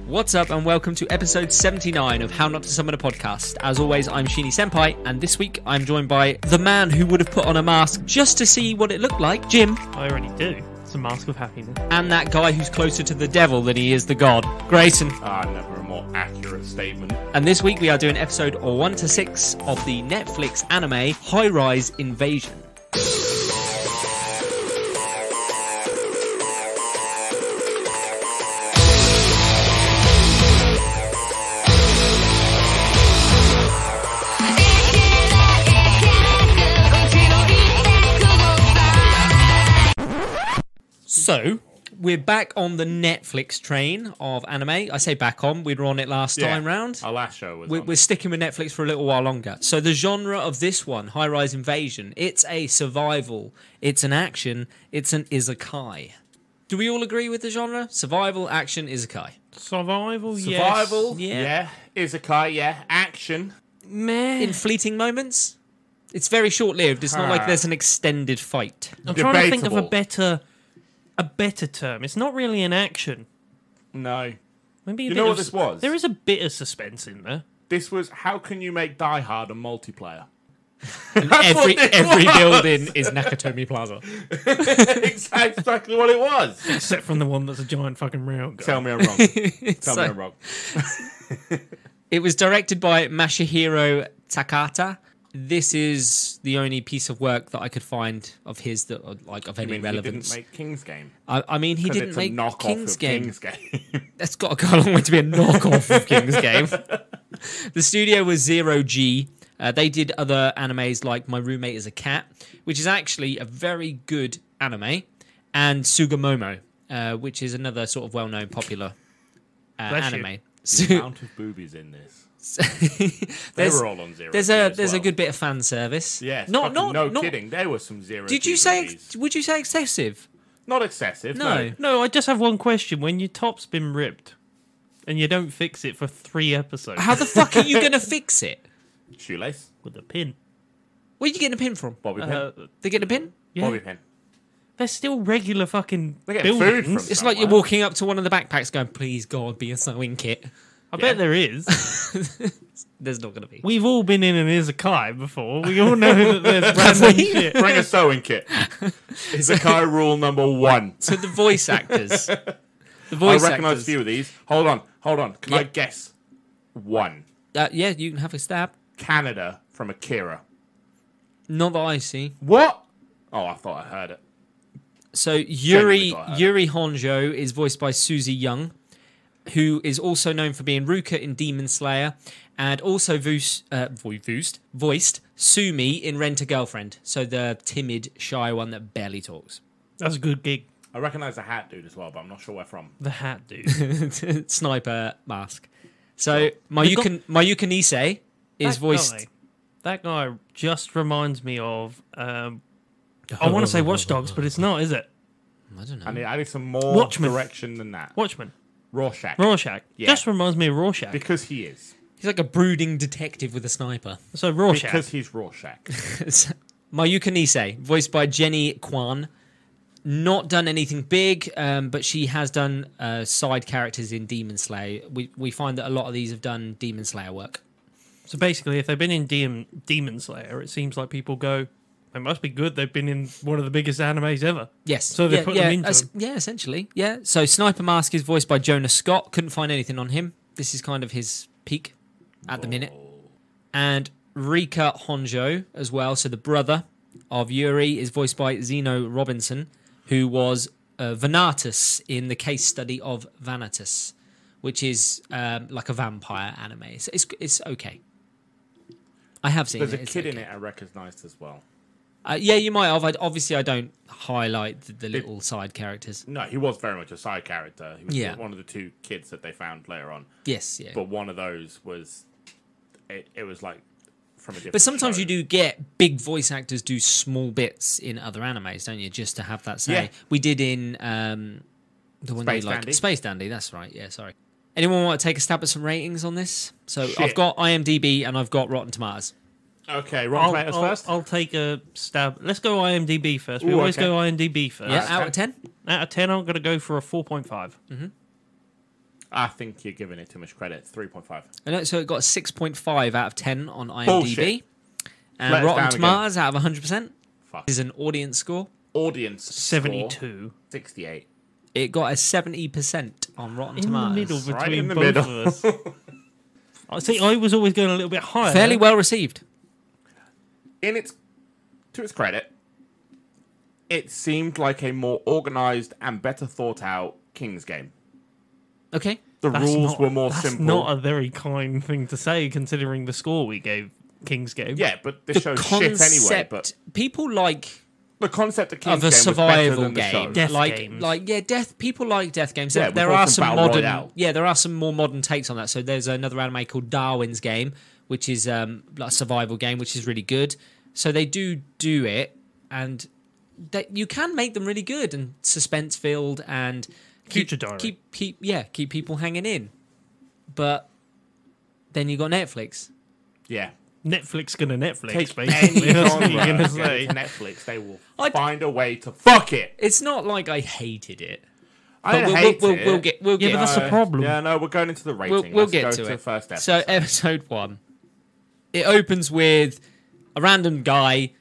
What's up and welcome to episode 79 of How Not to Summon a Podcast. As always, I'm Sheeny Senpai, and this week I'm joined by the man who would have put on a mask just to see what it looked like, Jim. I already do. It's a mask of happiness. And that guy who's closer to the devil than he is the god, Grayson. Never a more accurate statement. And this week we are doing episode 1 to 6 of the Netflix anime High Rise Invasion. So, we're back on the Netflix train of anime. I say back on, we were on it last time round. Our last show was We're sticking with Netflix for a little while longer. So the genre of this one, High Rise Invasion, it's a survival, it's an action, it's an isekai. Do we all agree with the genre? Survival, action, isekai. Survival, Survival, yes. yeah. Isekai, yeah. Action. Meh. In fleeting moments? It's very short-lived. It's not like there's an extended fight. I'm trying to think of a better term. It's not really an action. No. Maybe You know what this was? There is a bit of suspense in there. This was how can you make Die Hard a multiplayer? Every building is Nakatomi Plaza. Exactly what it was. Except from the one that's a giant fucking railgun. Tell me I'm wrong. Tell me I'm wrong. It was directed by Masahiro Takata. This is the only piece of work that I could find of his that of any relevance. He didn't make King's Game. I mean, he didn't make King's Game. That's got to go a long way to be a knockoff of King's Game. The studio was Zero G. They did other animes like My Roommate is a Cat, which is actually a very good anime, and Sugamomo, which is another sort of well-known, popular anime. The amount of boobies in this. They were all on Zero. There's a good bit of fan service. Yes, not kidding. There was some Zero. Did you say? Would you say excessive? Not excessive. No. No, I just have one question. When your top's been ripped and you don't fix it for 3 episodes, How the fuck are you going to fix it? Shoelace. with a pin? Where are you getting a pin from? Bobby pin. They get a pin? Yeah, Bobby pin. they're still regular fucking They get food buildings. from It's like you're somewhere. walking up to one of the backpacks going, please God, be a sewing kit. I bet there is. There's not going to be. We've all been in an isekai before. We all know that there's random shit. Bring a sewing kit. Isekai rule number 1. So the voice actors. The I voice recognise a actors. few of these. Hold on. Can I Yeah. guess one? Yeah, you can have a stab. Canada from Akira. Not that I see. What? Oh, I thought I heard it. So Yuri thought I heard. Yuri Honjo is voiced by Suzy Young, who is also known for being Ruka in Demon Slayer, and also voiced Sumi in Rent a Girlfriend. So the timid, shy one that barely talks. That's a good gig. I recognise the hat dude as well, but I'm not sure where from. The hat dude. Sniper mask. So Mayuka Nisei is voiced. That guy just reminds me of. I want to say Watch Dogs, but it's not, is it? I don't know. I need some more Watchmen. direction than that. Watchmen. Rorschach. Yeah. Just reminds me of Rorschach. Because he is. He's like a brooding detective with a sniper. So Rorschach. Because he's Rorschach. Mayuka Nisei, voiced by Jenny Kwan. Not done anything big, but she has done side characters in Demon Slayer. We find that a lot of these have done Demon Slayer work. So basically, if they've been in Demon Slayer, it seems like people go, they must be good. They've been in one of the biggest animes ever. Yes. So they put them into them. Yeah, essentially. Yeah. So Sniper Mask is voiced by Jonah Scott. Couldn't find anything on him. This is kind of his peak at the minute. And Rika Honjo as well. So the brother of Yuri is voiced by Zeno Robinson, who was Vanatus in the case study of Vanatus, which is like a vampire anime. So it's okay. I have seen There's it. a It's kid okay. in it I recognised as well. Yeah, you might have. Obviously, I don't highlight the little side characters. No, he was very much a side character. He was Yeah. one of the 2 kids that they found later on. Yes, yeah. But one of those was... It was like from a different But sometimes show. you do get big voice actors do small bits in other animes, don't you? Just to have that say. Yeah. We did in the one Space you like, Dandy. Space Dandy. That's right. Yeah, sorry. Anyone want to take a stab at some ratings on this? So Shit. I've got IMDb and I've got Rotten Tomatoes. Okay, Rotten Tomatoes first? I'll take a stab. Let's go IMDb first. We Ooh, always okay. go IMDb first. Yeah, out of 10. Out of 10, I'm going to go for a 4.5. I think you're giving it too much credit. It's 3.5. I know, so it got a 6.5 out of 10 on IMDb. Bullshit. And Let us Rotten down Tomatoes out of 100% Fuck. is an audience score. Audience 72. score, 68. It got a 70% on Rotten In Tomatoes. the middle Right between in the both middle. of us. I see. I was always going a little bit higher. Fairly well received. To its credit, it seemed like a more organised and better thought out King's game. Okay. The rules were more that's simple. not a very kind thing to say, considering the score we gave King's Game. Yeah, but this show's shit anyway. But people like the concept of King's of a game was better survival than the show. game, Death like games. death. People like death games. Yeah, there we're are talking some Battle modern, Royale. there are some more modern takes on that. So there's another anime called Darwin's Game, which is like a survival game, which is really good. So they do it, and you can make them really good and suspense filled and Future Diary. keep people hanging in. But then you got Netflix. Yeah. Netflix gonna Netflix, Take basically. any That's what genre, you're gonna get say. it to Netflix, they will I'd- find a way to fuck it. It's not like I hated it. I But don't hate it. we'll get Yeah, but that's the problem. Yeah, no, we're going into the rating. We'll Let's get go to the it. first episode. So episode 1, it opens with a random guy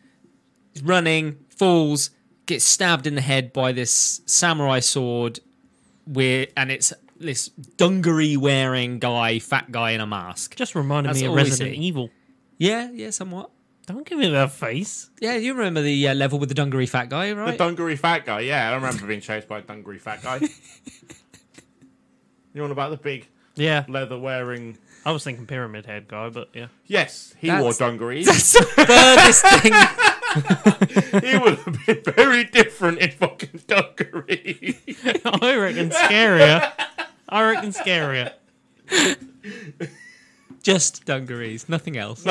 running, falls, gets stabbed in the head by this samurai sword, and it's this dungaree wearing guy, fat guy in a mask. Just reminded That's me of all we Resident see. Evil. Yeah, somewhat. Don't give me that face. Yeah, you remember the level with the dungaree fat guy, the right? dungaree fat guy, yeah, I remember being chased by a dungaree fat guy. You on about the big Yeah, leather wearing? I was thinking Pyramid Head guy, but yeah. Yes, he That's- wore dungarees. That's the furthest thing. He would have been very different in fucking dungarees. I reckon scarier. I reckon scarier. Just dungarees, nothing else.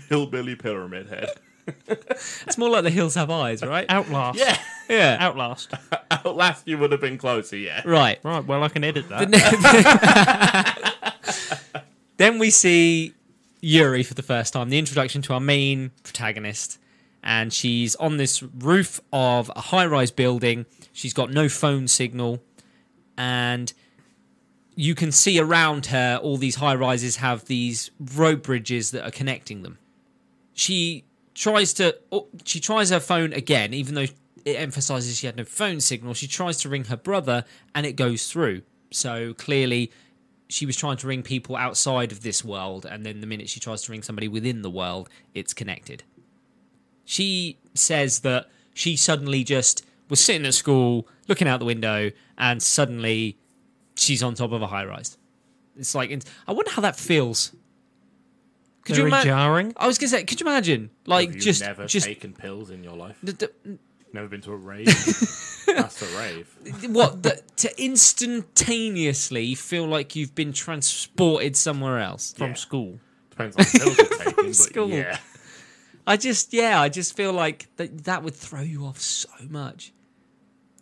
Hillbilly pyramid head. It's more like the hills have eyes, right? Outlast. Yeah, Yeah. Outlast. Outlast you would have been closer. Yeah. Right. Right, well, I can edit that. Then we see Yuri for the first time, the introduction to our main protagonist. And she's on this roof of a high-rise building. She's got no phone signal. And you can see around her all these high-rises have these road bridges that are connecting them. She tries her phone again, even though it emphasizes she had no phone signal. She tries to ring her brother and it goes through. So clearly she was trying to ring people outside of this world, and then the minute she tries to ring somebody within the world, it's connected. She says that she suddenly just was sitting at school, looking out the window, and suddenly she's on top of a high rise. It's like, I wonder how that feels. Could you Very imagine? jarring. I was gonna say, could you imagine, like, Have you just never taken pills in your life? Never been to a rave? That's a rave. to instantaneously feel like you've been transported somewhere else. From Yeah. school. Depends on the pills you're taking, but school. yeah. I just feel like that would throw you off so much.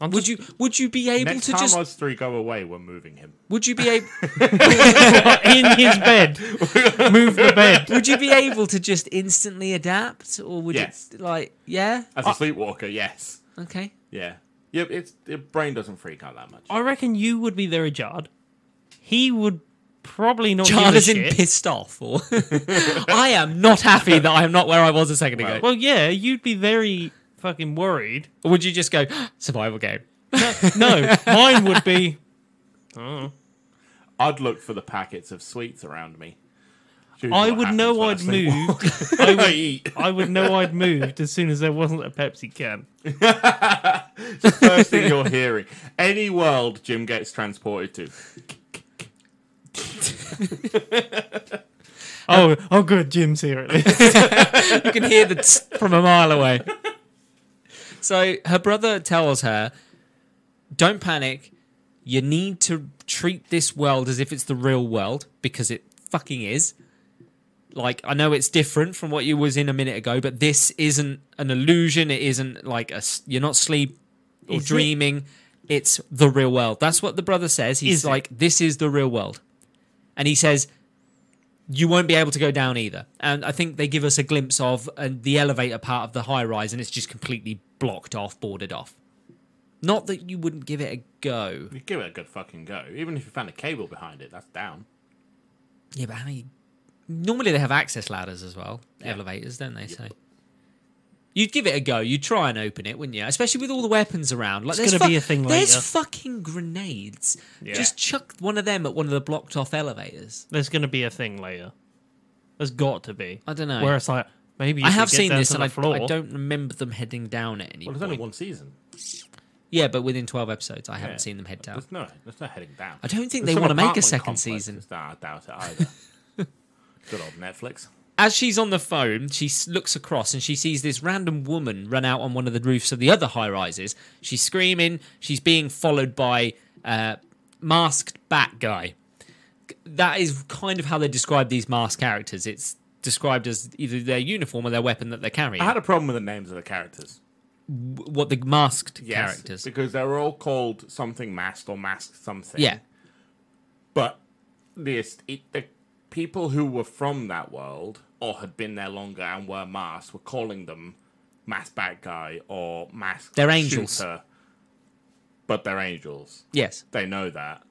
I'm Would just- you be able Next to time just? us three go away, we're moving him. Would you be able? in his bed? Move the bed. Would you be able to just instantly adapt, or would Yes. it like yeah? As a sleepwalker, yes. Okay. Yeah. Your brain doesn't freak out that much. I reckon you would be very jarred. He would probably not Chard give a isn't shit. pissed off, or I am not happy that I am not where I was a second ago. Well, yeah, you'd be very fucking worried. Or would you just go survival game? No, mine would be. Oh. I'd look for the packets of sweets around me. Choose I what would know happens I'd when I move. sleepwalk. I would, Eat. I would know I'd moved as soon as there wasn't a Pepsi can. First thing you're hearing. Any world Jim gets transported to. Oh, good, Jim's here at least. You can hear the from a mile away. So her brother tells her, don't panic. You need to treat this world as if it's the real world, because it fucking is. Like, I know it's different from what you was in a minute ago, but this isn't an illusion. It isn't like you're not sleep or Is it? dreaming. It's the real world. That's what the brother says. He's Is it? like, this is the real world. And he says, you won't be able to go down either. And I think they give us a glimpse of the elevator part of the high rise, and it's just completely blocked off, boarded off. Not that you wouldn't give it a go. You give it a good fucking go. Even if you found a cable behind it, that's down. Yeah, but how many... Normally they have access ladders as well. Yeah. Elevators, don't they? So you'd give it a go. You'd try and open it, wouldn't you? Especially with all the weapons around. Like, It's gonna be a thing There's later. fucking grenades. Yeah. Just chuck one of them at one of the blocked off elevators. There's going to be a thing later. There's got to be. I don't know. Where it's like, maybe you I should have get seen down this, to and the floor. I don't remember them heading down at any Well, there's point. only one season. Yeah, but within 12 episodes, I haven't Yeah. seen them head down. There's no heading down. I don't think There's they some want to make a apartment second complex. season. Nah, I doubt it either. Good old Netflix. As she's on the phone, she looks across and she sees this random woman run out on one of the roofs of the other high rises. She's screaming. She's being followed by masked bat guy. That is kind of how they describe these masked characters. It's described as either their uniform or their weapon that they're carrying. I had a problem with the names of the characters. What the masked Yes, characters? because they were all called something masked or masked something. Yeah, But the people who were from that world or had been there longer and were masked were calling them masked bad guy or masked They're angels. shooter. But they're angels. yes, They know that.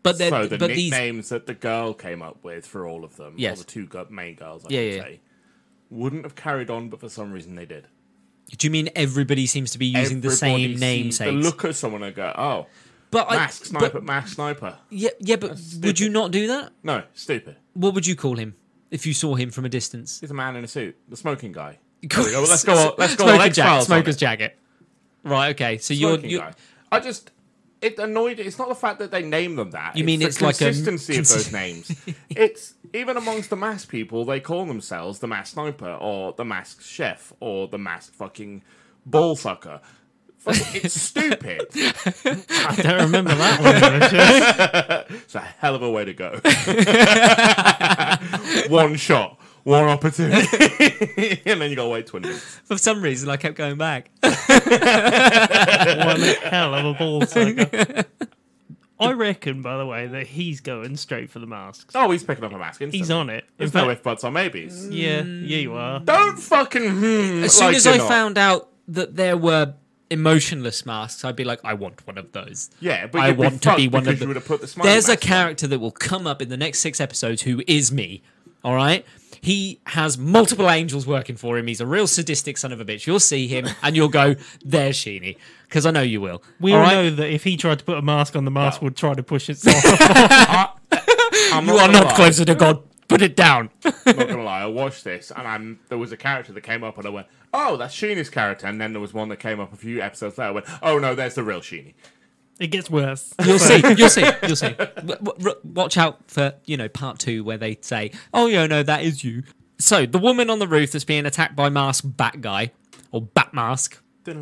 but they're So the but these nicknames that the girl came up with for all of them, Yes. or the two main girls, I Yeah, should yeah. say, wouldn't have carried on, but for some reason they did. Do you mean everybody seems to be using the Everybody same seems namesakes? to look at someone and go, "Oh, But mask sniper, mask sniper." yeah, but would you not do that? No, stupid. What would you call him if you saw him from a distance? He's a man in a suit, the smoking guy. Cool. There we go. Let's go. Let's go. Smoker's X-Files jacket. on Smoker's it. jacket. Right. Okay. So Smoking you're guy. It annoyed. It's not the fact that they name them that. You mean the it's like a consistency of those names? It's even amongst the masked people, they call themselves the masked sniper or the masked chef or the masked fucking ball sucker. It's stupid. I don't remember that one. Actually. It's a hell of a way to go. One shot, one opportunity, and then you gotta wait 20 minutes. for some reason I kept going back. One hell of a ball sucker. I reckon, by the way, that he's going straight for the masks. Oh, he's picking up a mask instantly. He's on it. There's no if, buts, or maybes. Yeah, you are. Don't fucking As soon like as you're I not. found out that there were emotionless masks, I'd be like, I want one of those. Yeah, but I you'd want be to be fucked one of because them. you would have put the smiley There's a mask on. character that will come up in the next 6 episodes who is me. All right. He has multiple angels working for him. He's a real sadistic son of a bitch. You'll see him and you'll go, there's Sheeny. Because I know you will. We all all right? know that if he tried to put a mask on, the mask would try to push itself. I'm You are gonna not lie. closer to God. Put it down. I'm not gonna lie. I watched this, and there was a character that came up, and I went, "Oh, that's Sheeny's character." And then there was one that came up a few episodes later. I went, "Oh no, there's the real Sheeny." It gets worse. You'll see. You'll see. You'll see. Watch out for, part 2 where they say, oh, yeah, no, that is you. So the woman on the roof that's being attacked by masked bat guy or bat mask. Yeah,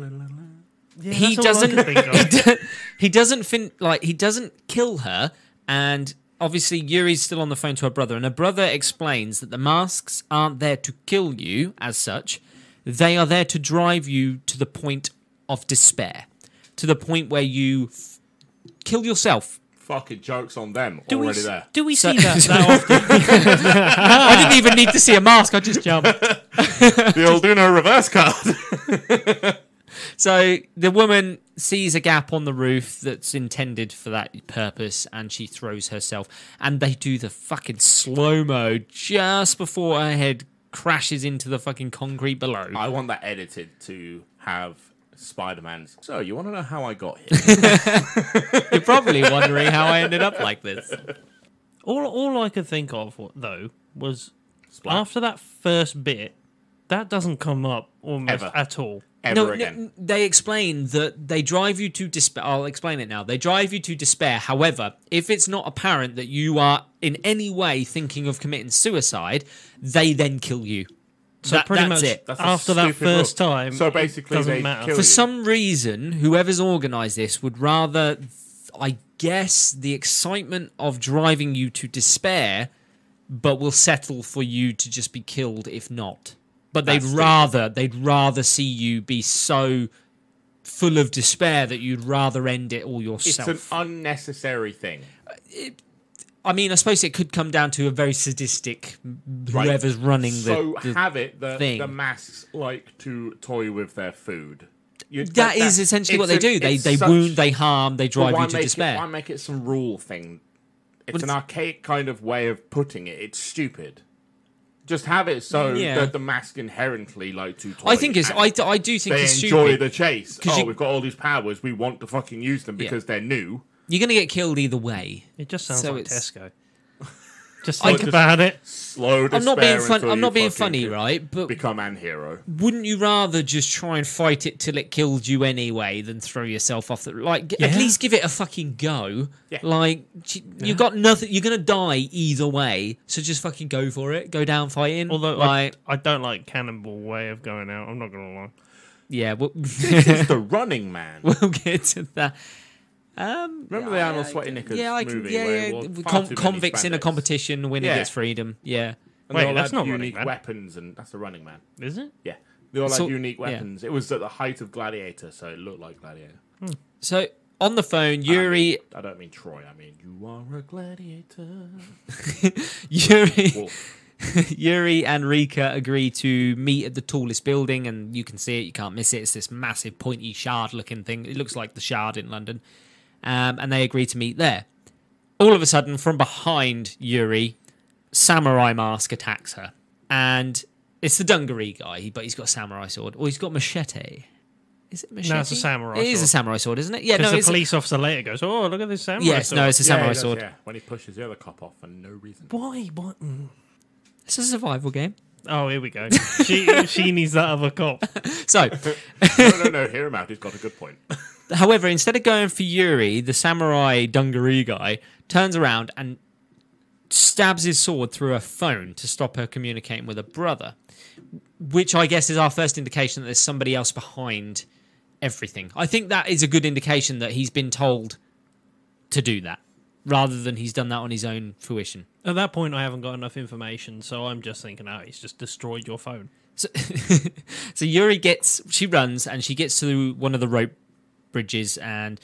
He that's all I doesn't. can think of. He doesn't kill her, and obviously Yuri's still on the phone to her brother, and her brother explains that the masks aren't there to kill you as such; they are there to drive you to the point of despair, to the point where you kill yourself. Fucking jokes on them Do we, already there. do we So- see that often? I didn't even need to see a mask; I just jumped. The old Uno reverse card. So the woman sees a gap on the roof that's intended for that purpose, and she throws herself. And they do the fucking slow-mo just before her head crashes into the fucking concrete below. I want that edited to have Spider-Man's. So you want to know how I got here? You're probably wondering how I ended up like this. all I could think of, though, was Splat. after that first bit, that doesn't come up almost Ever. at all. Ever again. They explain that they drive you to despair. I'll explain it now. They drive you to despair. However, if it's not apparent that you are in any way thinking of committing suicide, they then kill you. So pretty that's much it. That's a after that stupid first rule. time, So basically, it doesn't they matter. kill For you. some reason, whoever's organised this would rather, I guess, the excitement of driving you to despair, but will settle for you to just be killed if not. But they'd That's rather see you be so full of despair that you'd rather end it all It's yourself. an unnecessary thing. I mean, I suppose it could come down to a very sadistic Right. whoever's running So the have it that thing. the masks like to toy with their food. That is essentially what they do. They wound, they harm, they drive you to despair. Why make it some rule thing? It's an archaic kind of way of putting it. It's stupid. Just have it so that the mask inherently like to toy. I think it's. I do think they it's enjoy stupid. the chase. We've got all these powers. We want to fucking use them because they're new. You're gonna get killed either way. It just sounds like Tesco. Just I think about it. Slow despair. I'm not being funny, right? But become an hero. Wouldn't you rather just try and fight it till it killed you anyway than throw yourself off the at least give it a fucking go? Yeah. Like you got nothing. You're gonna die either way, so just fucking go for it. Go down fighting. Although like, I don't like Cannonball way of going out. I'm not gonna lie. Yeah, this is the Running Man. We'll get to that. Remember the Arnold Schwarzenegger movie? Convicts in a competition, winner gets freedom. Yeah. And Wait, they all that's had not unique Running Man. weapons, and that's the Running Man. Is it? Yeah, they all So- had unique weapons. It was at the height of Gladiator, so it looked like Gladiator. So on the phone, Yuri, I don't mean Troy. I mean you are a gladiator. Yuri, Wolf. Yuri and Rika agree to meet at the tallest building, and you can see it. You can't miss it. It's this massive, pointy shard-looking thing. It looks like the Shard in London, and they agree to meet there. All of a sudden, from behind Yuri, Samurai Mask attacks her, and it's the dungaree guy, but he's got a samurai sword, or he's got machete. Is it machete? No, it's a samurai It is a sword. samurai sword, isn't it? Yeah, Because no, the it's police officer later goes, "Oh, look at this samurai yes, sword." no, it's a samurai he does, sword. yeah, when he pushes the other cop off for no reason. Why? What? It's a survival game. Oh, here we go. She needs that other cop. So, No, hear him out. He's got a good point. however, instead of going for Yuri, the samurai dungaree guy turns around and stabs his sword through her phone to stop her communicating with her brother, which I guess is our first indication that there's somebody else behind everything. I think that is a good indication that he's been told to do that, rather than he's done that on his own fruition. At that point, I haven't got enough information, so I'm just thinking, oh, he's just destroyed your phone. So, so she runs and she gets to one of the rope bridges, and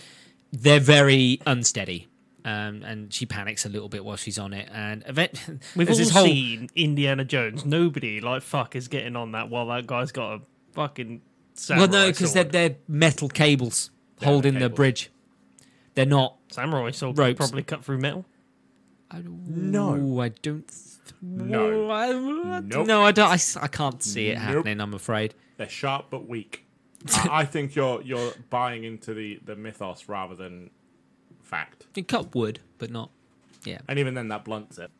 they're very unsteady. And she panics a little bit while she's on it. And We've there's all this whole seen Indiana Jones. Nobody, is getting on that while that guy's got a fucking samurai well, no, because sword. they're metal cables holding the cables. bridge. They're not. Samurai sword ropes. probably cut through metal. No. I don't. No. Nope. No, I don't. I can't see it happening. I'm afraid. They're sharp but weak. I think you're buying into the mythos rather than fact. You cut wood, but not. Yeah. And even then, that blunts it.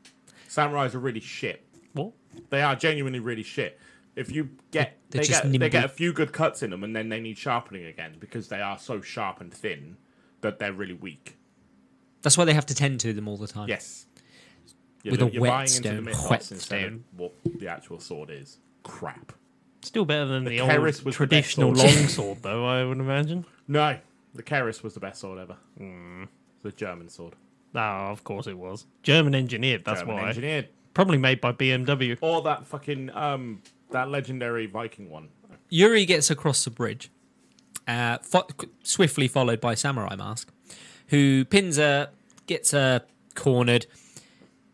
Samurais are really shit. What? They are genuinely really shit. If you get They're they just get nimble. a few good cuts in them, and then they need sharpening again because they are so sharp and thin that they're really weak. That's why they have to tend to them all the time. Yes. With a you're buying into the whetstone. mythos instead of Whetstone. what the actual sword is. Crap. Still better than the Keris old was the best traditional sword. longsword, though, I would imagine. No, the Keris was the best sword ever. The German sword. Oh, of course it was. German engineered, that's German why. engineered. Probably made by BMW. Or that fucking that legendary Viking one. Yuri gets across the bridge, swiftly followed by Samurai Mask, who pins her, gets her cornered,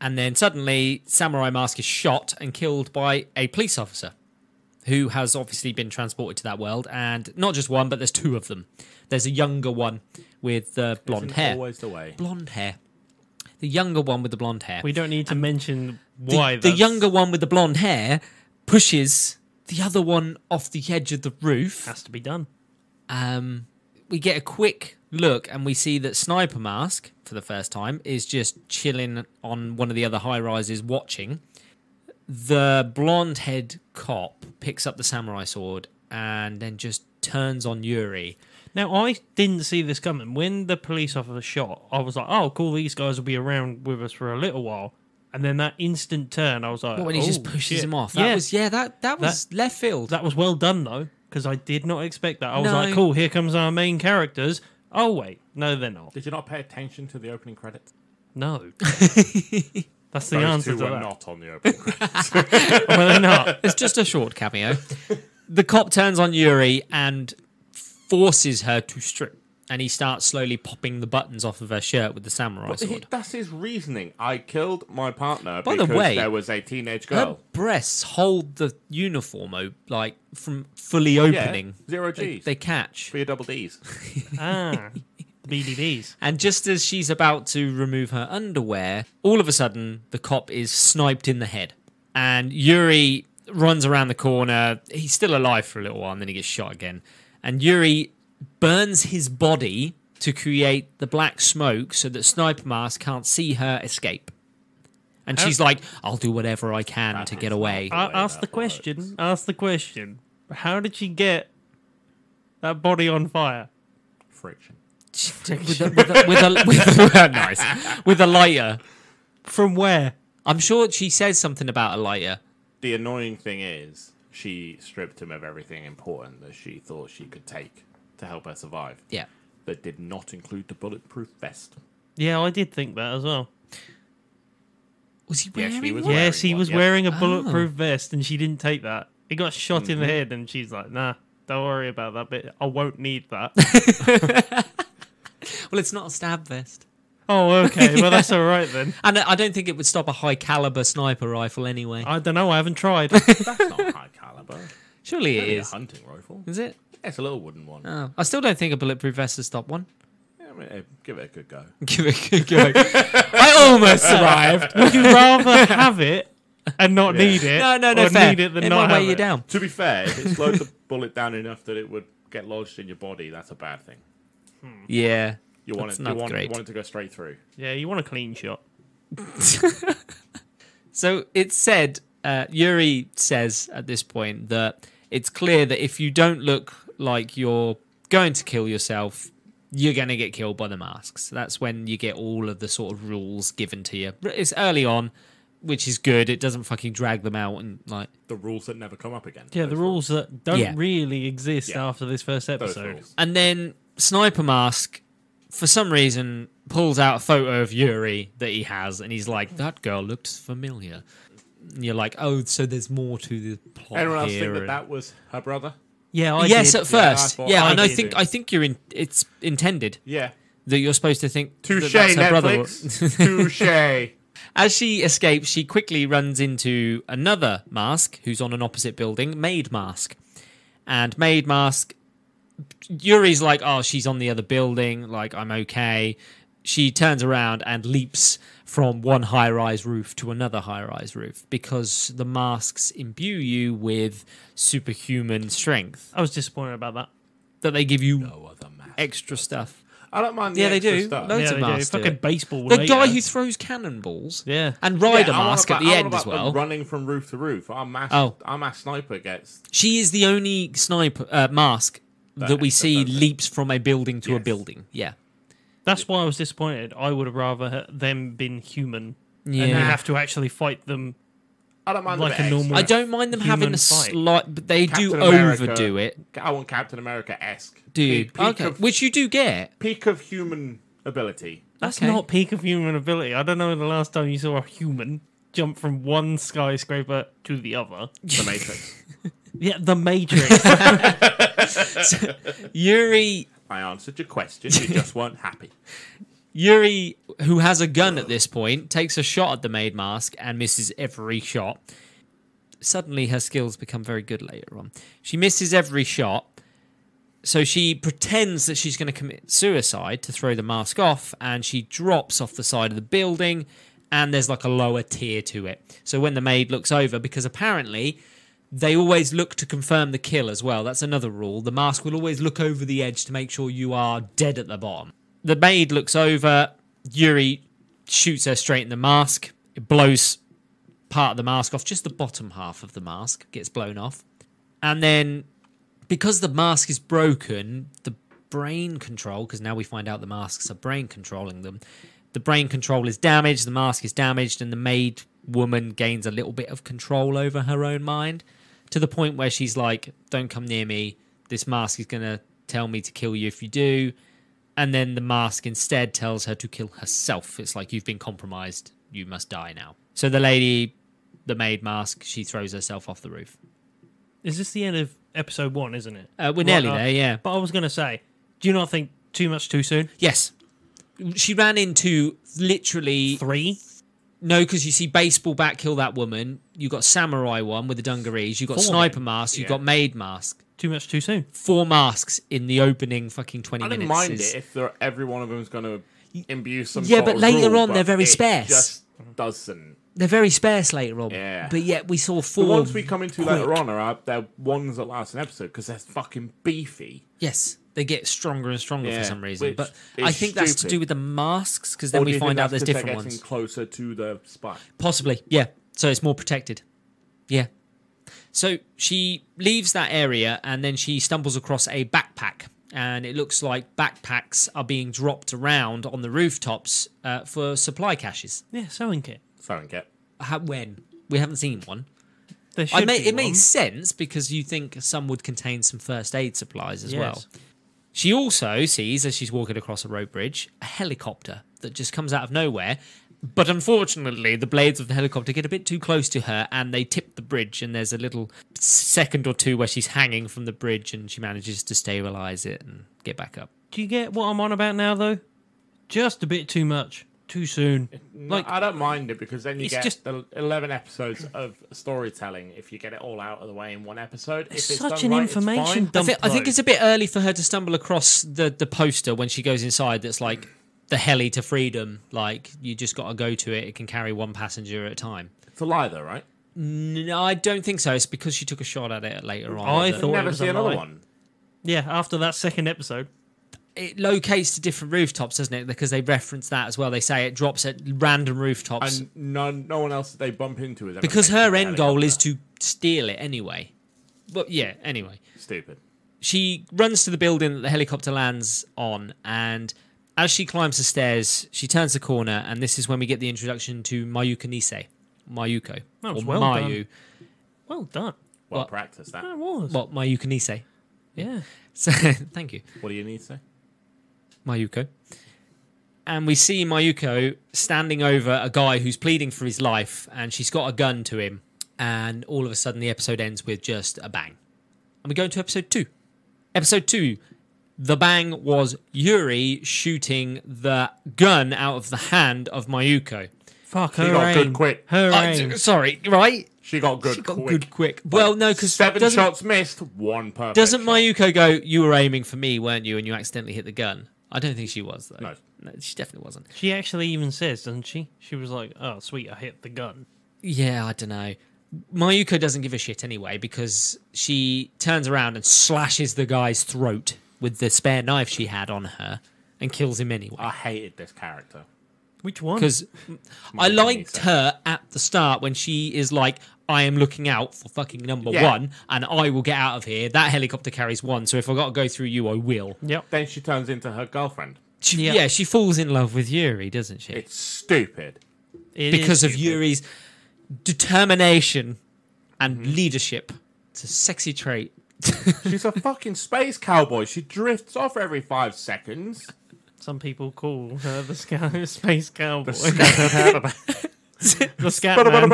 and then suddenly Samurai Mask is shot and killed by a police officer, who has obviously been transported to that world, and not just one, but there's two of them. There's a younger one with blonde Isn't hair. always the way. Blonde hair. The younger one with the blonde hair. We don't need to mention why. The younger one with the blonde hair pushes the other one off the edge of the roof. has to be done. We get a quick look and we see that Sniper Mask, for the first time, is just chilling on one of the other high-rises watching. The blonde-head cop picks up the samurai sword and then just turns on Yuri. Now, I didn't see this coming. When the police officer shot, I was like, oh, cool, these guys will be around with us for a little while. And then that instant turn, I was like, When he just oh, pushes shit. him off. Yeah, That was left field. that was well done, though, because I did not expect that. I was No. like, cool, here comes our main characters. Oh, wait. No, they're not. Did you not pay attention to the opening credits? No. That's the Those answer two to were that. not on the opening credits. Were they not? It's just a short cameo. The cop turns on Yuri and forces her to strip and he starts slowly popping the buttons off of her shirt with the samurai sword. That's his reasoning. I killed my partner By the because way, there was a teenage Her girl. breasts hold the uniform like from fully opening. Yeah, 0 They, G's. they catch. For your double D's. Ah, BDDs. And just as she's about to remove her underwear, all of a sudden the cop is sniped in the head. And Yuri runs around the corner. He's still alive for a little while and then he gets shot again. And Yuri burns his body to create the black smoke so that Sniper Mask can't see her escape. And she's like, I'll do whatever I can to get away. Ask the question. Ask the question. How did she get that body on fire? Friction. Nice. With a lighter. From where? I'm sure she says something about a lighter. The annoying thing is, she stripped him of everything important that she thought she could take to help her survive. Yeah. That did not include the bulletproof vest. Yeah, I did think that as well. Was he Yes, wearing he was one? Yes, he one, was yeah. wearing a bulletproof vest, and she didn't take that. He got shot in the Mm-hmm. head, and she's like, "Nah, don't worry about that bit. I won't need that." Well, it's not a stab vest. Oh, okay. Well, that's all right then. And I don't think it would stop a high caliber sniper rifle anyway. I don't know. I haven't tried. That's not high caliber. Surely it Only a is. hunting rifle. Is it? Yeah, it's a little wooden one. Oh. I still don't think a bulletproof vest has stopped one. Yeah, I mean, give it a good go. Give it a good go. I almost survived. Would you rather have it and not need it? No, or fair. need it than It not might weigh have you it? down. To be fair, if it slowed the bullet down enough that it would get lodged in your body, that's a bad thing. Yeah. You want That's it. not You want great. it to go straight through. Yeah, you want a clean shot. So it's said, Yuri says at this point that it's clear that if you don't look like you're going to kill yourself, you're going to get killed by the masks. That's when you get all of the sort of rules given to you. It's early on, which is good. It doesn't fucking drag them out and like. The rules that never come up again. Yeah, the rules that don't Yeah. really exist Yeah. after this first Those episode. rules. And then Sniper Mask, for some reason, pulls out a photo of Yuri that he has, and he's like, "That girl looks familiar." And you're like, "Oh, so there's more to the plot Anyone else here." think that and- that was her brother? Yeah, I yes, did. at first, I yeah, thought- and I I did think too. I think it's intended Yeah. that you're supposed to think Touche, that that's her brother. Netflix. Touche. As she escapes, she quickly runs into another Mask who's on an opposite building, Maid Mask. And Maid Mask, Yuri's like, oh, she's on the other building, like, I'm okay. She turns around and leaps from one high-rise roof to another high-rise roof because the masks imbue you with superhuman strength, I was disappointed about that. that they give you No other mask. extra stuff. I don't mind the Yeah, they extra do. stuff. Loads yeah, of they do. masks do Fucking it. baseball. The later. guy who throws cannonballs. Yeah. And Ryder Yeah, I want Mask about- at the I end want as about well. Running from roof to roof. Our mask sniper gets. She is the only sniper mask that we see does it. leaps from a building to a Yes. building. Yeah. That's why I was disappointed. I would have rather them been human. Yeah. And you have to actually fight them. I don't mind Like the a bit normal- I don't mind them having Human a fight. slight, but they do Captain America- overdo it. extra. I want Captain America-esque. Do you? Peak Okay, of, which you do get. peak of human ability. That's Okay. not peak of human ability. I don't know the last time you saw a human jump from one skyscraper to the other. The Matrix. Yeah, the Matrix. Yuri, I answered your question. You just weren't happy. who has a gun at this point, takes a shot at the Maid Mask and misses every shot. Suddenly, her skills become very good later on. She misses every shot. So she pretends that she's going to commit suicide to throw the mask off, and she drops off the side of the building, and there's like a lower tier to it. So when the maid looks over, because apparently they always look to confirm the kill as well. That's another rule. The mask will always look over the edge to make sure you are dead at the bottom. The maid looks over, Yuri shoots her straight in the mask. It blows part of the mask off, just the bottom half of the mask gets blown off. And then because the mask is broken, the brain control, because now we find out the masks are brain controlling them, the brain control is damaged, the mask is damaged, and the maid woman gains a little bit of control over her own mind to the point where she's like, don't come near me, this mask is going to tell me to kill you if you do. And then the mask instead tells her to kill herself. It's like, you've been compromised, you must die now. So the lady, the maid mask, she throws herself off the roof. Is this the end of episode 1, isn't it? We're nearly there, yeah. But I was going to say, do you not think Too much too soon. Yes. She ran into literally 3. no, because you see baseball bat kill that woman. You got samurai one with the dungarees. You got 4 sniper then. mask. You Yeah. got maid mask. Too much too soon. 4 masks in the opening fucking 20 I minutes. don't mind is- it if every one of them is going to imbue some. Yeah, sort but of later rule, on, they're but very it sparse. Just doesn't. They're very sparse later on. Yeah. But yet we saw 4. The ones we come into later quick. on are they're ones that last an episode because they're fucking beefy. Yes, they get stronger and stronger Yeah, for some reason. which But is I think that's to stupid. do with the masks, because then Or do we you think find out that's there's 'cause they're different getting ones. closer to the spy. Possibly, yeah. So it's more protected. Yeah. So she leaves that area and then she stumbles across a backpack. And it looks like backpacks are being dropped around on the rooftops for supply caches. Yeah, sewing kit. Sorry, get. When? We haven't seen one. There should be It one. makes sense because you think some would contain some first aid supplies as well. Yes. She also sees, as she's walking across a road bridge, a helicopter that just comes out of nowhere. But unfortunately, the blades of the helicopter get a bit too close to her and they tip the bridge. And there's a little second or two where she's hanging from the bridge and she manages to stabilize it and get back up. Do you get what I'm on about now, though? Just a bit too much. Too soon. Like I don't mind it because then you It's get just- the 11 episodes of storytelling if you get it all out of the way in one episode. If it's Such done an right, it's information fine. dump. I think though. it's a bit early for her to stumble across the poster when she goes inside that's like the heli to freedom. Like, you just got to go to it. It can carry 1 passenger at a time. It's a lie, though, right? No, I don't think so. It's because she took a shot at it later on. I that thought- We'll it never was see a another lie. one. Yeah, after that second episode. it locates to different rooftops, doesn't it? Because they reference that as well. They say it drops at random rooftops. And no one else that they bump into is ever Because her mentioned end the goal is helicopter. to steal it anyway. But yeah, anyway. Stupid. She runs to the building that the helicopter lands on, and as she climbs the stairs, she turns the corner, and this is when we get the introduction to Mayuko Nisei. Mayuko. That was or well Mayu. Well done. Well What? practiced, that. That was. What, Mayuko Nisei? Yeah. So, thank you. What do you need to say? Mayuko. And we see Mayuko standing over a guy who's pleading for his life, and she's got a gun to him. And all of a sudden, the episode ends with just a bang. And we go into episode 2. Episode 2. The bang was Yuri shooting the gun out of the hand of Mayuko. Fuck She her got good aim. quick. Her aim. Sorry, right? She got good She got quick. good quick. Well, no, because 7 shots missed, 1 perfect. doesn't shot. Mayuko go, you were aiming for me, weren't you? And you accidentally hit the gun. I don't think she was, though. No. She definitely wasn't. She actually even says, doesn't she? She was like, oh, sweet, I hit the gun. Yeah, I don't know. Mayuko doesn't give a shit anyway because she turns around and slashes the guy's throat with the spare knife she had on her and kills him anyway. I hated this character. Which one? Because I Mayuko liked Nisei. her at the start when she is like, I am looking out for fucking number Yeah. 1 and I will get out of here. That helicopter carries 1, so if I got to go through you, I will. Yep. Then she turns into her girlfriend. Yeah. Yeah, she falls in love with Yuri, doesn't she? It's stupid. It Because is of stupid. Yuri's determination and Mm-hmm. leadership. It's a sexy trait. She's a fucking space cowboy. She drifts off every 5 seconds. Some people call her the space cowboy. The The scat man.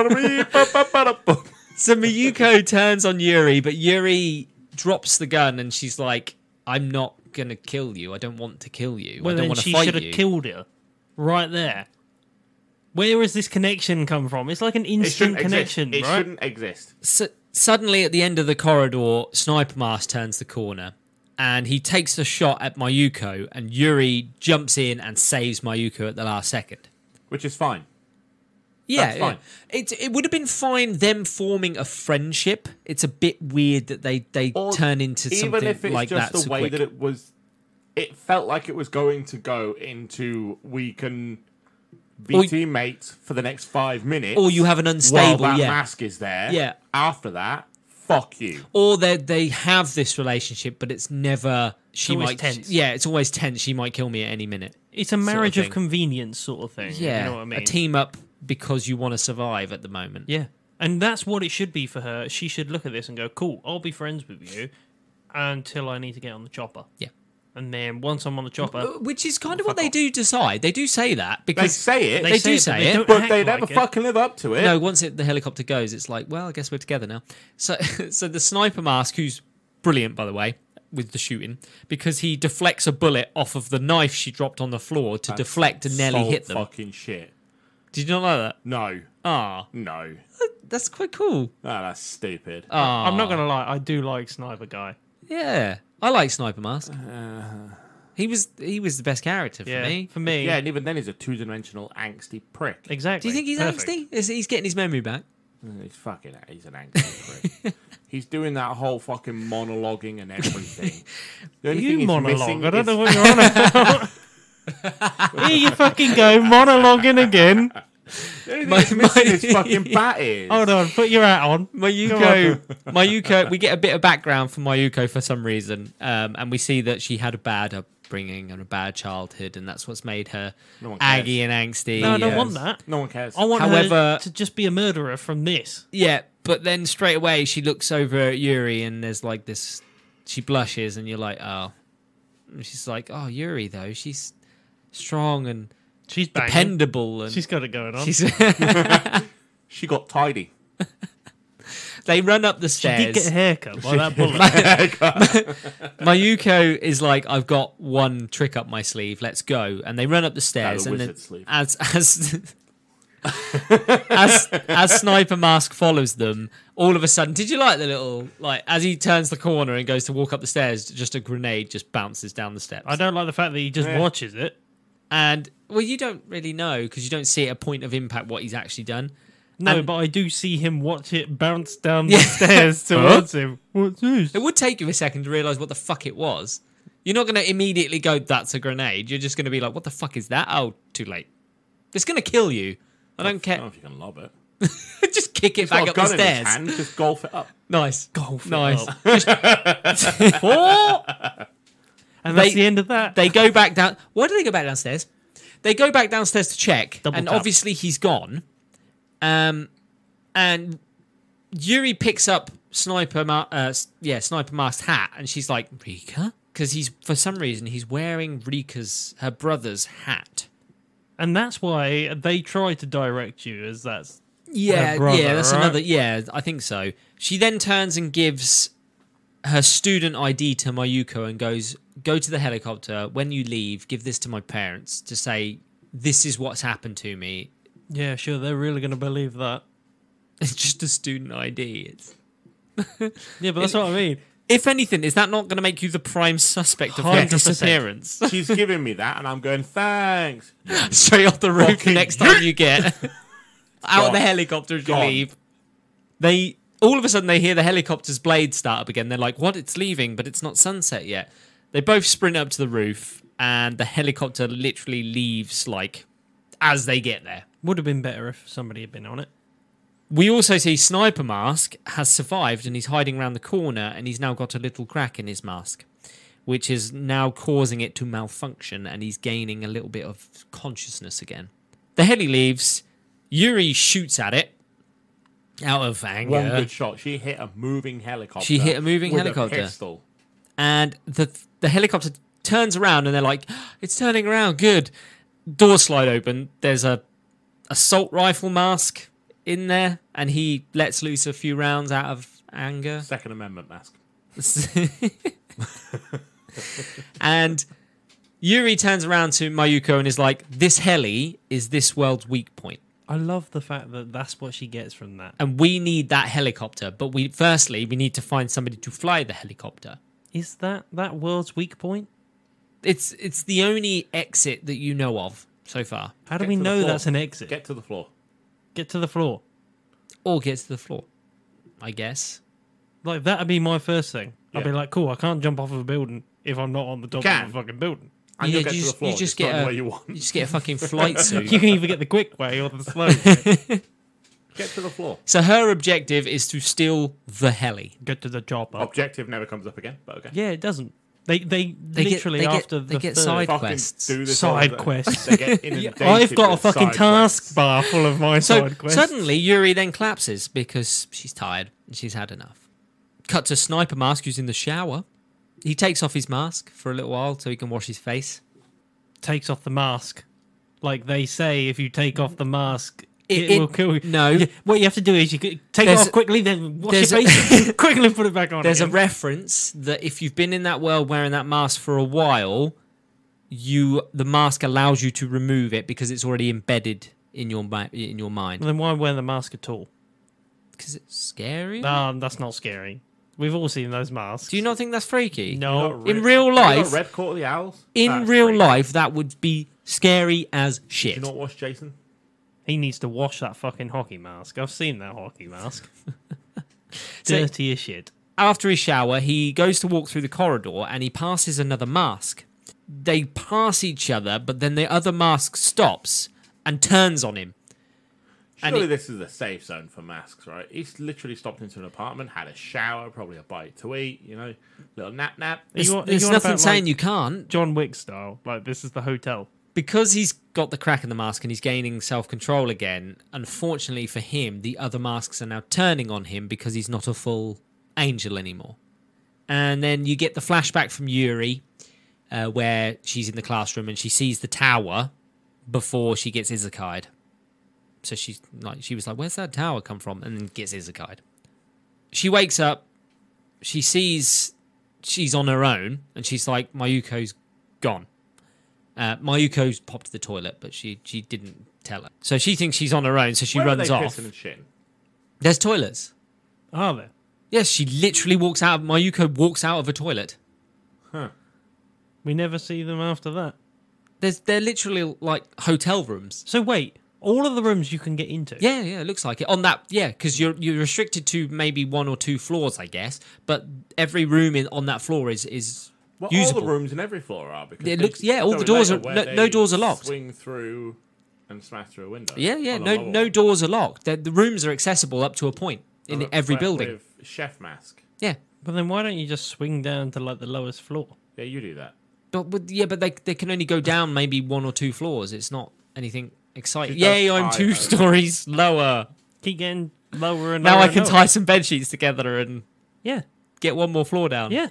So Miyuko turns on Yuri, but Yuri drops the gun and she's like, I'm not going to kill you. I don't want to kill you. Well, I don't then want to she fight should you. have killed her. Right there. Where has this connection come from? It's like an It instant shouldn't connection, exist. It right? shouldn't exist. So, suddenly at the end of the corridor, Sniper Mask turns the corner and he takes the shot at Mayuko and Yuri jumps in and saves Mayuko at the last second. Which is fine. Yeah, That's fine. It would have been fine them forming a friendship. It's a bit weird that they Or turn into Even something if it's like just that the so way quick. that it was, it felt like it was going to go into we can be Or- teammates for the next 5 minutes. Or you have an while unstable, that yeah. mask is there. Yeah. After that, fuck you. Or they have this relationship, but it's never. She always might. tense. Yeah, it's always tense. She might kill me at any minute. It's a marriage of thing. convenience sort of thing. Yeah, You know what I mean? a team up because you want to survive at the moment. Yeah. And that's what it should be for her. She should look at this and go, cool, I'll be friends with you until I need to get on the chopper. Yeah. And then once I'm on the chopper, Which is kind of what Fuck they off. do decide. They do say that They because say it, They do say it, don't but act they like never it. fucking live up to it. no, once the helicopter goes, it's like, well, I guess we're together now. So, so the Sniper Mask, who's brilliant by the way, with the shooting because he deflects a bullet off of the knife she dropped on the floor to deflect and nearly So hit them. Fucking shit. Did you not know that? No. Ah, No. that's quite cool. Oh, that's stupid. Ah, I'm not gonna lie, I do like Sniper Guy. Yeah, I like Sniper Mask. He was the best character for Yeah, me. for me. Yeah, and even then he's a two-dimensional angsty prick. Do Exactly. you think he's Perfect. angsty? He's getting his memory back. He's an angsty prick. He's doing that whole fucking monologuing and everything. The only thing You he's monologue. missing I don't is- know what you're on about. Here you fucking go, monologuing again. The only thing he's missing is fucking bat ears. Hold on, put your hat on. Mayuko, we get a bit of background from Mayuko for some reason, and we see that she had a bad upbringing and a bad childhood, and that's what's made her No one cares. aggy and angsty. No, I don't Yes. want that. No one cares. I want However- her to just be a murderer from this. Yeah, but then straight away she looks over at Yuri, and there's like this. She blushes, and you're like, oh. And she's like, oh, Yuri though, she's strong and She's banging. dependable, and She's got it going on. she's. She got tidy. They run up the She did stairs. get a haircut by that bullet. Mayuko is like, I've got one trick up my sleeve. Let's go. And they run up the stairs, the and then wizard sleeve. as Sniper Mask follows them, all of a sudden, did you like the little like as he turns the corner and goes to walk up the stairs, just a grenade just bounces down the steps. I don't like the fact that he just Yeah. watches it. And well, you don't really know because you don't see at a point of impact what he's actually done. No, And- but I do see him watch it bounce down the stairs towards him. What's this? It would take you a second to realize what the fuck it was. You're not going to immediately go, "That's a grenade." You're just going to be like, "What the fuck is that?" Oh, too late. It's going to kill you. I don't I don't care. know if you can lob it. Just kick it He's back got up a the gun in his stairs. hand, just golf it up. Nice. Golf it Nice. up. Four. And that's They- the end of that. They go back down. Why do they go back downstairs? They go back downstairs to check, Double and tap. obviously he's gone. And Yuri picks up Sniper Mask's hat, and she's like, Rika? Because for some reason he's wearing her brother's hat. And that's why they try to direct you as that's Yeah, Her brother, that's right? another. Yeah, I think so. She then turns and gives her student ID to Mayuko and goes, "Go to the helicopter. When you leave, give this to my parents to say this is what's happened to me." yeah, sure, they're really going to believe that. It's just a student ID. Yeah, but that's what I mean. If anything, is that not going to make you the prime suspect of her 100%. disappearance? She's giving me that, and I'm going, thanks. Straight off the roof the Fucking next time you get out of the Gone. helicopter as you Gone. leave. They all of a sudden they hear the helicopter's blades start up again. They're like, "What? It's leaving, but it's not sunset yet." They both sprint up to the roof, and the helicopter literally leaves like as they get there. Would have been better if somebody had been on it. We also see Sniper Mask has survived and he's hiding around the corner, and he's now got a little crack in his mask, which is now causing it to malfunction, and he's gaining a little bit of consciousness again. The heli leaves. Yuri shoots at it out of anger. One good shot. She hit a moving helicopter. She hit a moving with helicopter. A pistol. And the helicopter turns around, and they're like, "It's turning around, good." Doors slide open. There's a assault rifle mask in there, and he lets loose a few rounds out of anger. Second Amendment mask. And Yuri turns around to Mayuko and is like, "This heli is this world's weak point, I love the fact that that's what she gets from that. and we need that helicopter. But we need to find somebody to fly the helicopter." Is that world's weak point? It's the only exit that you know of so far, How do Get we to the know floor. that's an exit? Get to the floor. Get to the floor. or gets to the floor, I guess. Like, that'd be my first thing. I'd be Yeah. like, cool, I can't jump off of a building if I'm not on the top can. of a fucking building. And Yeah, you'll get you to the just- floor. you just It's not get the a- way you want. You just get a fucking flight suit. You can either get the quick way or the slow way. Get to the floor. So her objective is to steal the heli. Get to the chopper. Objective never comes up again, but okay. Yeah, it doesn't. They literally they after they the get third- side Fucking quests. do this all Side the- quests. They get inundated I've got a with fucking side task quests. bar full of my So side quests. suddenly Yuri then collapses because she's tired and she's had enough. Cut to Sniper Mask who's in the shower. He takes off his mask for a little while so he can wash his face. Takes off the mask. Like they say, if you take off the mask, it will kill you. No. What you have to do is you take it There's- off quickly, then wash there's your face, quickly put it back on. There's a again. reference that if you've been in that world wearing that mask for a while, the mask allows you to remove it because it's already embedded in your mind. Then why wear the mask at all? Because it's scary. That's not scary. We've all seen those masks. Do you not think that's freaky? No. In real You life, got Red Court of the Owls? in That's real freaky. life, that would be scary as Do shit. you not watch Jason? He needs to wash that fucking hockey mask. I've seen that hockey mask. So- Dirty as shit. After his shower, he goes to walk through the corridor and he passes another mask. They pass each other, but then the other mask stops and turns on him. And Surely it- this is a safe zone for masks, right? He's literally stopped into an apartment, had a shower, probably a bite to eat, little nap. There's, you there's on nothing about, saying like, you can't. John Wick style. Like, this is the hotel. Because he's got the crack in the mask and he's gaining self-control again, unfortunately for him, the other masks are now turning on him because he's not a full angel anymore. And then you get the flashback from Yuri, where she's in the classroom and she sees the tower before she gets izakai'd. So she was like, where's that tower come from? And then gets izakai'd. She wakes up, she sees she's on her own, and she's like, Mayuko's gone. Mayuko's popped to the toilet, but she didn't tell her. So she thinks she's on her own, so she Where are runs they off. pissing and shitting? There's toilets. Are there? Yes, she literally walks out. Mayuko walks out of a toilet. We never see them after that. They're literally like hotel rooms. So wait, all of the rooms you can get into? Yeah, it looks like it. On that, yeah, because you're restricted to maybe 1 or 2 floors, I guess. But every room on that floor is Well, usable. all the rooms in every floor are. Because It they looks- yeah, all show the it doors later are- where no they doors are locked. Swing through and smash through a window. Yeah, on a no lower one. doors are locked. The rooms are accessible up to a point in With- every building. With chef mask. Yeah, But then why don't you just swing down to like the lowest floor? Yeah, you do that. but they can only go down maybe 1 or 2 floors. It's not anything exciting. She does Yay, I'm tie 2 over. stories lower. Keep getting lower and Now lower I and can lower. tie some bed sheets together and Yeah, get 1 more floor down. yeah.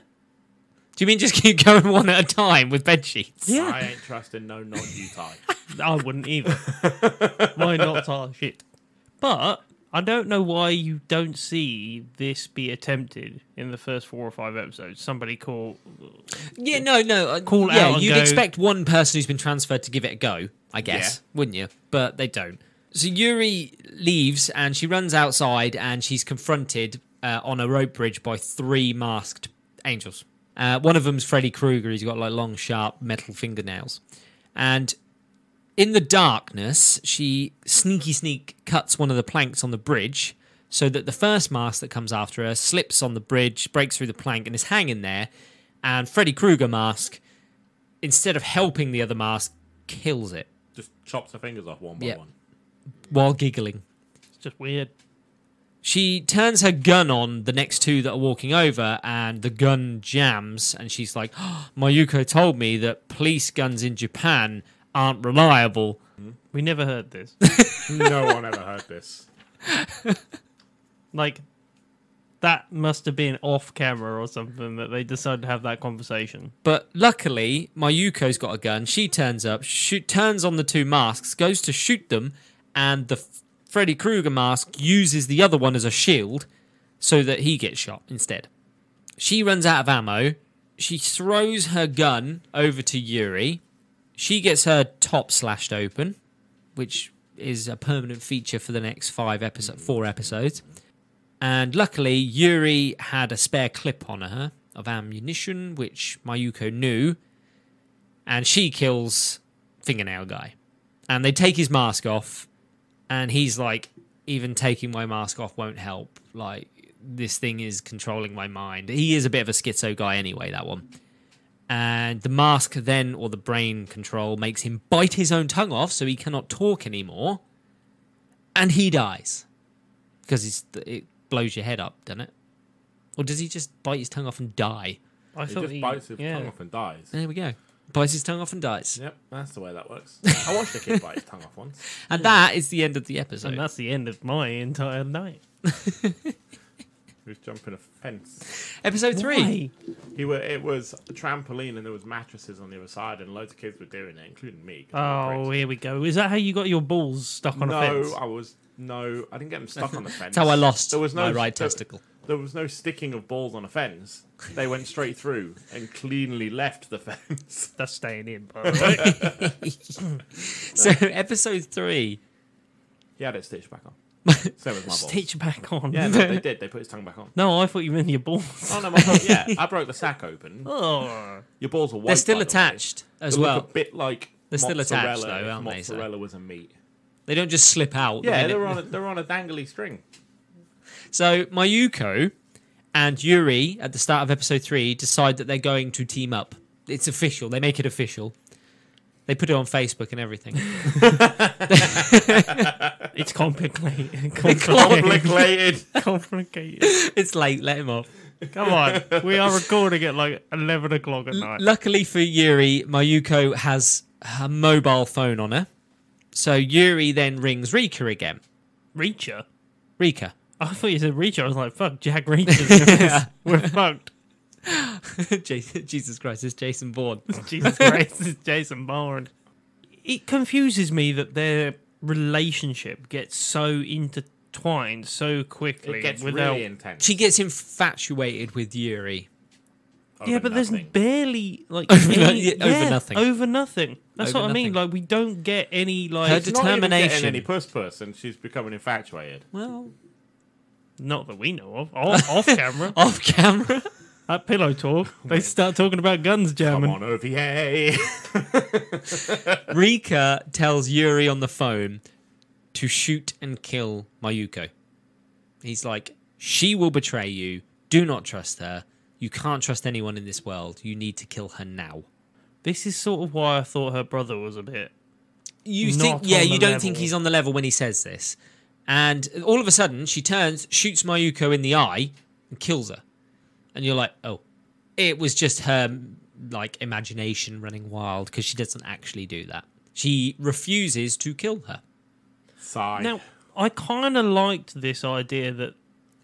Do you mean just keep going one at a time with bed sheets? Yeah. I ain't trusting no knot you tie. I wouldn't either. Why not tie shit? But I don't know why you don't see this be attempted in the first 4 or 5 episodes. Somebody call. Yeah, no. Call yeah, out and you'd go- expect one person who's been transferred to give it a go, I guess, wouldn't you? But they don't. So Yuri leaves and she runs outside and she's confronted on a rope bridge by 3 masked angels. One of them's Freddy Krueger. He's got like long, sharp metal fingernails. And in the darkness, she sneak cuts one of the planks on the bridge so that the first mask that comes after her slips on the bridge, breaks through the plank, and is hanging there. And Freddy Krueger mask, instead of helping the other mask, kills it Just chops her fingers off one by Yeah. one. while giggling. It's just weird. She turns her gun on the next 2 that are walking over, and the gun jams. And she's like, oh, Mayuko told me that police guns in Japan aren't reliable. We never heard this. No one ever heard this. Like, that must have been off camera or something that they decided to have that conversation. But luckily, Mayuko's got a gun. She turns up, turns on the 2 masks, goes to shoot them, and the Freddy Krueger mask uses the other one as a shield so that he gets shot instead. She runs out of ammo. She throws her gun over to Yuri. She gets her top slashed open, which is a permanent feature for the next 4 episodes. And luckily, Yuri had a spare clip on her of ammunition, which Mayuko knew. And she kills Fingernail Guy. And they take his mask off. And he's like, even taking my mask off won't help. Like, this thing is controlling my mind. He is a bit of a schizo guy anyway, that one. And the mask then, or the brain control, makes him bite his own tongue off so he cannot talk anymore. And he dies. Because it blows your head up, doesn't it? Or does he just bite his tongue off and die? I He thought just bites his tongue off and dies. There we go. Bites his tongue off and dies. Yep, that's the way that works. I watched a kid bite his tongue off once. And that is the end of the episode. And that's the end of my entire night. He was jumping a fence. Episode 3. Why? It was a trampoline and there was mattresses on the other side and loads of kids were doing it, including me. 'cause we were Oh, bricks. here we go. Is that how you got your balls stuck on a fence? I didn't get them stuck on the fence. That's how I lost There was no my right testicle. There was no sticking of balls on a fence. They went straight through and cleanly left the fence. That's staying in, by the way. So, episode 3. He had it stitched back on. Same as my balls. Stitch back on. Yeah, no, they did. They put his tongue back on. No, I thought you meant your balls. Oh no, my balls, yeah. I broke the sack open. Oh. Your balls are white. They're still by the way. attached as They look well. a bit like They're still mozzarella attached, though, if aren't they, so- mozzarella was a meat. They don't just slip out. the Yeah, minute- they're on a dangly string. So Mayuko and Yuri at the start of episode 3 decide that they're going to team up. It's official. They make it official. They put it on Facebook and everything. It's complicated. Complicated. Complicated. It's late. Let him off. Come on. We are recording at like 11 o'clock at night. Luckily for Yuri, Mayuko has her mobile phone on her. So Yuri then rings Rika again. Reacher? Rika. I thought you said Reacher. I was like, fuck, Jack Reacher. We're fucked. Jesus Christ, it's Jason Bourne. Jesus Christ, it's Jason Bourne. It confuses me that their relationship gets so intertwined so quickly. It gets without... really intense. She gets infatuated with Yuri. Yeah, Over but there's nothing. barely like Over any... no- over nothing. Over nothing. That's Over what I mean. nothing. Like we don't get any like. Her She's not even determination. getting any puss person. She's becoming infatuated. Well, Not that we know of. Off camera. off camera. At Pillow Talk, they start talking about guns Come jamming. on, OVA. Rika tells Yuri on the phone to shoot and kill Mayuko. He's like, she will betray you. Do not trust her. You can't trust anyone in this world. You need to kill her now. This is sort of why I thought her brother was a bit. You Not think, yeah, on you the don't think level. he's on the level when he says this. And all of a sudden, she turns, shoots Mayuko in the eye, and kills her. And you're like, oh, it was just her, like, imagination running wild, because she doesn't actually do that. She refuses to kill her. Sigh. Now, I kind of liked this idea that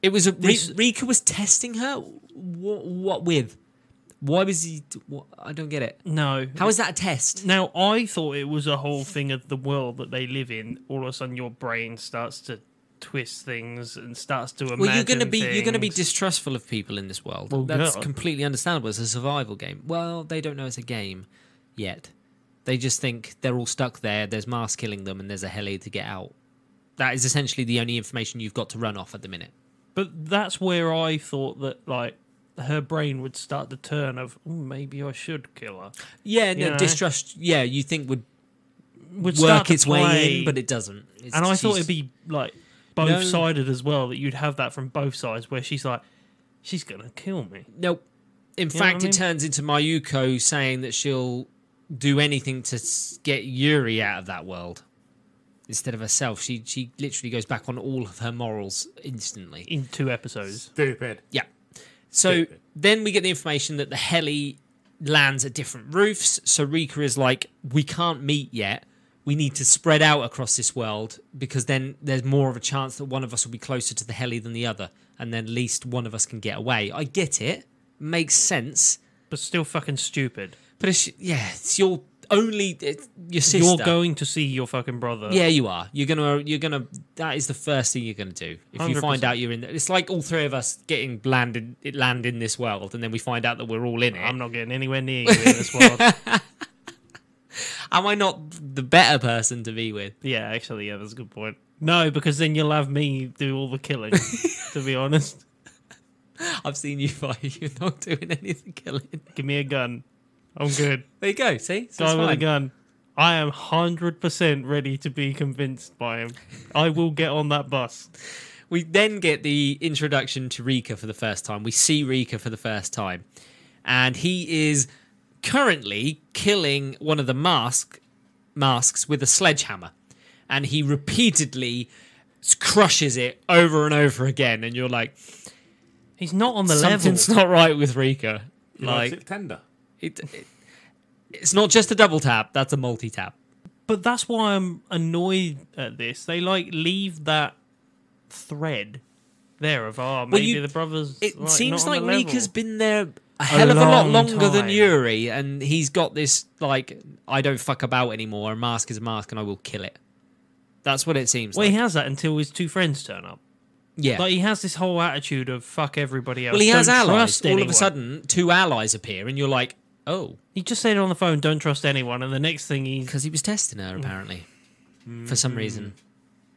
It was This- Rika was testing her. What with? Why was he? I don't get it. no. How is that a test? Now, I thought it was a whole thing of the world that they live in. All of a sudden, your brain starts to twist things and starts to imagine. Well, you're gonna be things. distrustful of people in this world. Well, That's yeah. completely understandable. It's a survival game. Well, they don't know it's a game yet. They just think they're all stuck there. There's Mars killing them, and there's a heli to get out. That is essentially the only information you've got to run off at the minute. But that's where I thought that, like, her brain would start to turn of, "Ooh, maybe I should kill her. Yeah, You no, know? distrust. Yeah, you think would Would start work to its way play. in, but it doesn't. It's, And I thought she's- it'd be, like, No. both-sided as well, that you'd have that from both sides, where she's like, she's going to kill me. Nope. In know fact, what I mean? it turns into Mayuko saying that she'll do anything to get Yuri out of that world instead of herself. She literally goes back on all of her morals instantly. In 2 episodes. Stupid. Yeah. So Stupid. then we get the information that the heli lands at different roofs. So Rika is like, we can't meet yet. We need to spread out across this world because then there's more of a chance that one of us will be closer to the heli than the other. And then at least one of us can get away. I get it. Makes sense. But still fucking stupid. But it's your only your sister. You're going to see your fucking brother. Yeah, you are. You're gonna. That is the first thing you're gonna do if you find 100%. out you're in. It's like all three of us getting land in this world, and then we find out that we're all in it. I'm not getting anywhere near you in this world. Am I not the better person to be with? Yeah, actually, yeah, that's a good point. No, because then you'll have me do all the killing, to be honest. I've seen you fight. You're not doing anything killing. Give me a gun. I'm good. There you go. See, so Guy it's with a fine. gun. I am 100% ready to be convinced by him. I will get on that bus. We then get the introduction to Rika for the first time. We see Rika for the first time, and he is currently killing one of the masks with a sledgehammer, and he repeatedly crushes it over and over again. And you're like, He's not on the something's level. not right with Rika. He likes Like it tender. it's not just a double tap; that's a multi tap. But that's why I'm annoyed at this. They like leave that thread there of, maybe you- the brothers. It like, seems not like on the Rika's level. been there a hell of a lot long longer than time. Yuri, and he's got this, like, I don't fuck about anymore. A mask is a mask, and I will kill it. That's what it seems Well, like. he has that until his two friends turn up. Yeah. Like he has this whole attitude of fuck everybody else. Well, he has don't allies. trust All of anyone. a sudden, two allies appear, and you're like, oh, He just said on the phone, "Don't trust anyone," and the next thing he's because he was testing her, apparently, for some reason.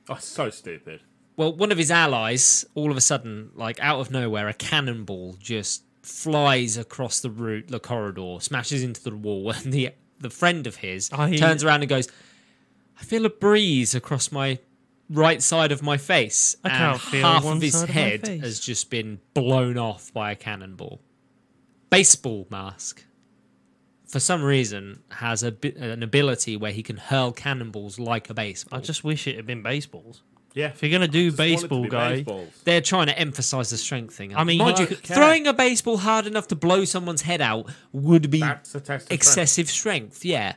Oh, so stupid. Well, one of his allies, all of a sudden, like out of nowhere, a cannonball just flies across the corridor, smashes into the wall, and the friend of his turns around and goes, "I feel a breeze across my right side of my face." I and can't feel half one of his side of my head face. has just been blown off by a cannonball. Baseball mask, for some reason, has an ability where he can hurl cannonballs like a baseball. I just wish it had been baseballs. Yeah. If you're gonna do Just want it to baseball, be guy, baseballs. They're trying to emphasize the strength thing. I mean, mind you you, could- throwing a baseball hard enough to blow someone's head out would be That's a test of strength. excessive strength. Yeah.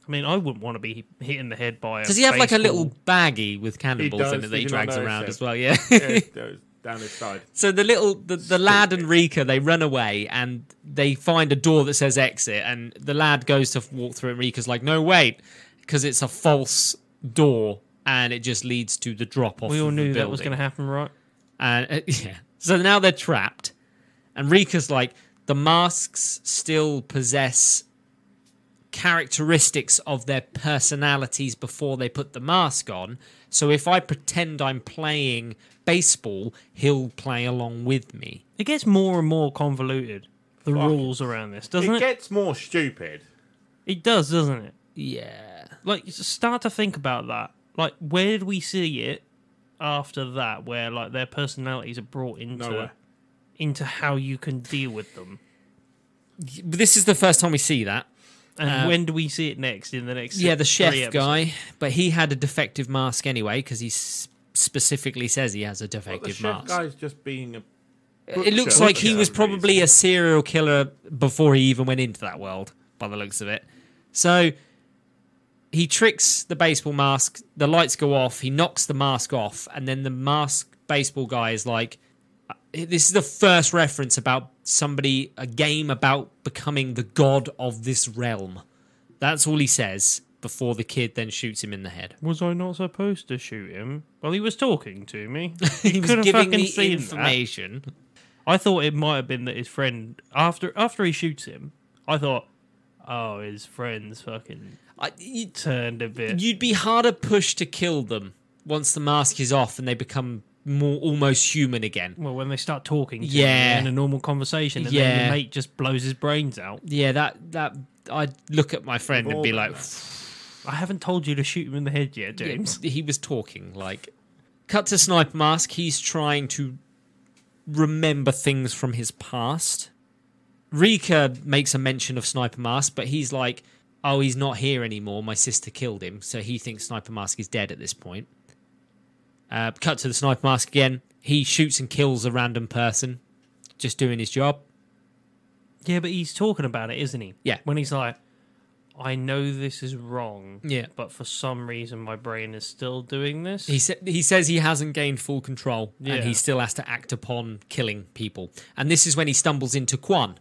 I mean, I wouldn't want to be hit in the head by a Does he have like a baseball. little baggie with cannonballs does, in it that did he you not drags notice around it? as well? Yeah. Yeah, it goes down his side. So the lad and Rika, they run away and they find a door that says exit, and the lad goes to walk through it, and Rika's like, "No, wait," because it's a false door and it just leads to the drop off. We all of the knew that was building. going to happen, right? And yeah, so now they're trapped, and Rika's like, the masks still possess characteristics of their personalities before they put the mask on. So if I pretend I'm playing baseball, he'll play along with me. It gets more and more convoluted. The Fuck. rules around this, doesn't It it? gets more stupid. It does, doesn't it? Yeah. Like, just start to think about that. Like, where did we see it after that? Where like their personalities are brought Nowhere. into how you can deal with them. But this is the first time we see that. And when do we see it next? In the next? Yeah, the 3 chef episodes? guy, but he had a defective mask anyway because he specifically says he has a But the defective chef mask. guy's just being a. It looks butcher like for he was some probably reason. a serial killer before he even went into that world, by the looks of it. So he tricks the baseball mask, the lights go off, he knocks the mask off, and then the mask baseball guy is like, this is the first reference about a game about becoming the god of this realm. That's all he says before the kid then shoots him in the head. Was I not supposed to shoot him? Well, he was talking to me. He was could have giving fucking me seen that. information. I thought it might have been that his friend after he shoots him. I thought, oh, his friend's fucking turned a bit. You'd be harder pushed to kill them once the mask is off and they become more almost human again. Well, when they start talking to Yeah. him in a normal conversation, and then Yeah. your mate just blows his brains out. Yeah, that I'd look at my friend We've and all be done like, that. I haven't told you to shoot him in the head yet, James. he was talking like. Cut to Sniper Mask. He's trying to remember things from his past. Rika makes a mention of Sniper Mask, but he's like, oh, he's not here anymore. My sister killed him. So he thinks Sniper Mask is dead at this point. Cut to the Sniper Mask again. He shoots and kills a random person, just doing his job. Yeah, but he's talking about it, isn't he? Yeah. When he's like, I know this is wrong, Yeah. but for some reason my brain is still doing this. He says he hasn't gained full control Yeah. and he still has to act upon killing people. And this is when he stumbles into Quan.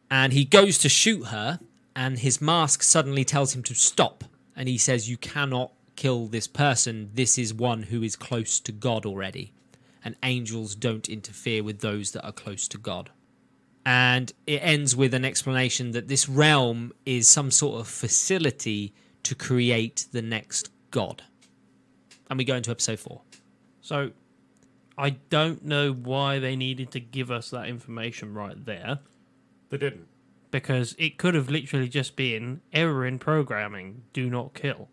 And he goes to shoot her and his mask suddenly tells him to stop. And he says, you cannot kill this person. This is one who is close to God already. And angels don't interfere with those that are close to God. And it ends with an explanation that this realm is some sort of facility to create the next god. And we go into episode 4. So, I don't know why they needed to give us that information right there, They didn't. because it could have literally just been error in programming, do not kill.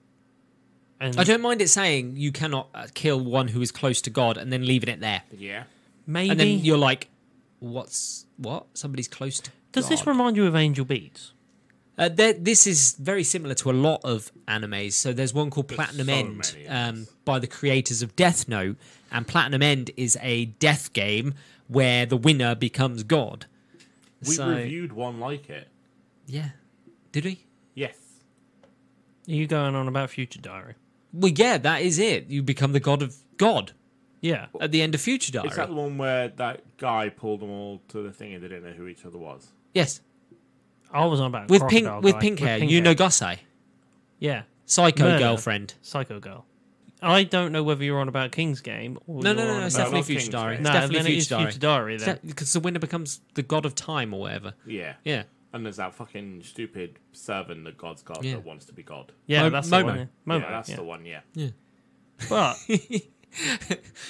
And I don't mind it saying you cannot kill one who is close to God and then leaving it there. Yeah. maybe And then you're like, what? Somebody's close to does God. this remind you of Angel Beats? This is very similar to a lot of animes. So there's one called Platinum so End many of these. by the creators of Death Note. And Platinum End is a death game where the winner becomes God. We So- reviewed one like it. Yeah. Did we? Yes. Are you going on about Future Diary? Well, yeah, that is it. You become the god of God. Yeah. at the end of Future Diary. Is that the one where that guy pulled them all to the thing and they didn't know who each other was? Yes, I was on about with Crocodile pink Guy. pink hair. With You know hair. Gosei, Yeah. psycho Murder. girlfriend. Psycho Girl. I don't know whether you're on about King's Game or No, you're no, no, on no. It's about- definitely not Future King's Diary. Game. It's No, definitely then it Future is Diary. Future Diary then. Because the winner becomes the god of time or whatever. Yeah. Yeah. And there's that fucking stupid servant that God's got Yeah. that wants to be God. Yeah, Momo. that's the one. Yeah. Momo, yeah, that's yeah. the one, yeah. But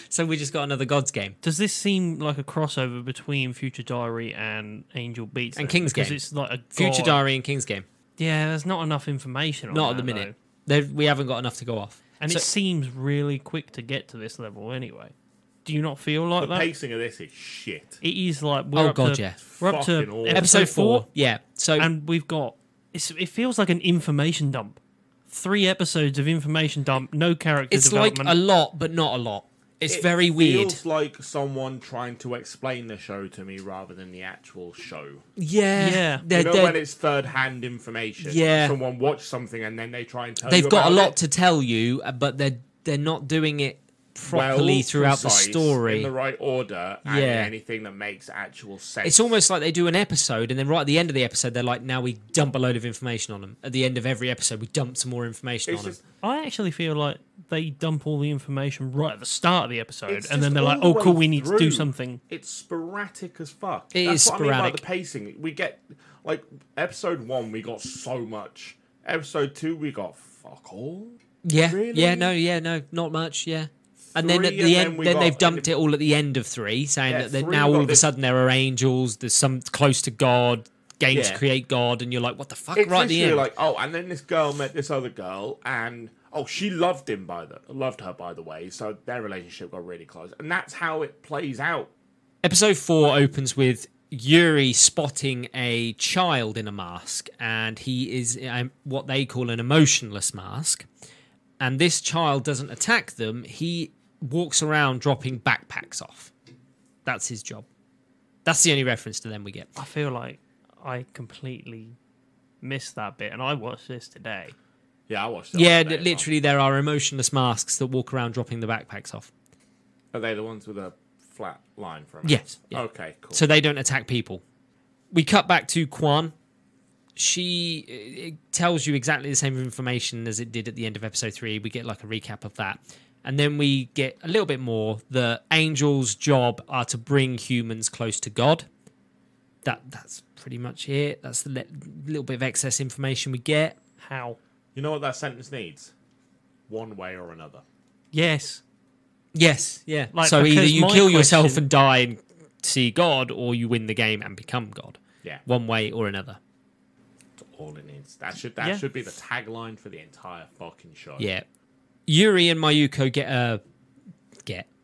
So we just got another God's Game. does this seem like a crossover between Future Diary and Angel Beats? And then? King's Because Game. it's like a Future god- Diary and King's Game. Yeah, there's not enough information on Not at that, the minute. though. We haven't got enough to go off. And So- it seems really quick to get to this level anyway. Do you not feel like The that? pacing of this is shit. It is like we're up God, to, yeah. we're up Fucking to awful. Episode 4. Yeah. So and we've got it feels like an information dump. 3 episodes of information dump, no character it's like development. a lot, but not a lot. It's It very weird. feels like someone trying to explain the show to me rather than the actual show. Yeah. Yeah. They're, You know they're- when it's third-hand information? Yeah. Someone watched something and then they try and tell they've you got a about lot it. to tell you, but they're not doing it properly Well, throughout the precise, story. in the right order, and Yeah. anything that makes actual sense. It's almost like they do an episode, and then right at the end of the episode, they're like, "Now we dump a load of information on them." At the end of every episode, we dump some more information It's on just, them. I actually feel like they dump all the information right at the start of the episode, It's and then just they're like, all the "Oh, cool, way we need to do through. something." it's sporadic as fuck. It That's is what I mean by sporadic. the pacing. We get like episode 1, we got so much. Episode 2, we got fuck all. Yeah, Really? yeah, no, not much. Yeah, and then at 3, the and end, then we then got- they've dumped it all at the end of 3, saying Yeah, that 3 now got all of a this- sudden there are angels. There's some close to God. Games Yeah. create God, and you're like, "What the fuck?" It's right at the literally end. like, oh, and then this girl met this other girl, and oh, she loved her by the way. So their relationship got really close, and that's how it plays out. Episode 4 opens with Yuri spotting a child in a mask, and he is what they call an emotionless mask. And this child doesn't attack them. He walks around dropping backpacks off. That's his job. That's the only reference to them we get. I feel like I completely missed that bit, and I watched this today. Yeah, I watched it. Yeah, on the day as well. literally, there are emotionless masks that walk around dropping the backpacks off. Are they the ones with a flat line from? Yes, yeah. Okay, cool. So they don't attack people. We cut back to Kwan. It tells you exactly the same information as it did at the end of episode 3. We get like a recap of that. And then we get a little bit more. The angels' job are to bring humans close to God. That's pretty much it. That's the little bit of excess information we get. How? You know what that sentence needs? One way or another. Yes. Yes, yeah. Like, So either because you my kill yourself question- and die and see God, or you win the game and become God. Yeah, One way or another. that's all it needs. That Yeah. should be the tagline for the entire fucking show. Yeah. Yuri and Mayuko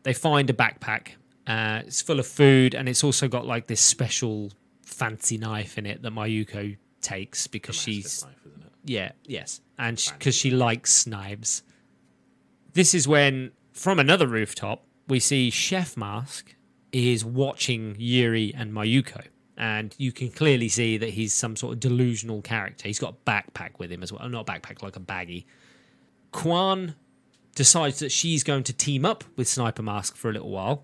they find a backpack. It's full of food, and it's also got like this special fancy knife in it that Mayuko takes because Damascus she's knife, isn't it? yes, and because she likes knives. This is when, from another rooftop, we see Chef Mask is watching Yuri and Mayuko. And you can clearly see that he's some sort of delusional character. He's got a backpack with him as well. Not a backpack, like a baggie. Kwan decides that she's going to team up with Sniper Mask for a little while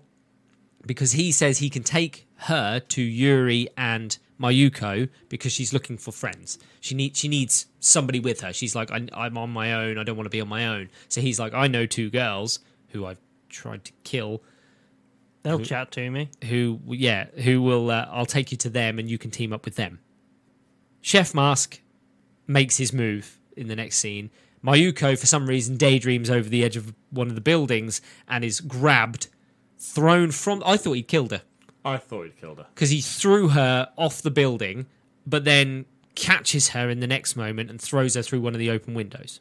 because he says he can take her to Yuri and Mayuko because she's looking for friends. She needs somebody with her. She's like, I'm on my own. I don't want to be on my own. So he's like, I know 2 girls who I've tried to kill. They'll chat to me. Who will I'll take you to them and you can team up with them. Chef Mask makes his move in the next scene. Mayuko, for some reason, daydreams over the edge of one of the buildings and is grabbed, thrown from... I thought he'd killed her I thought he'd killed her. because he threw her off the building, but then catches her in the next moment and throws her through one of the open windows.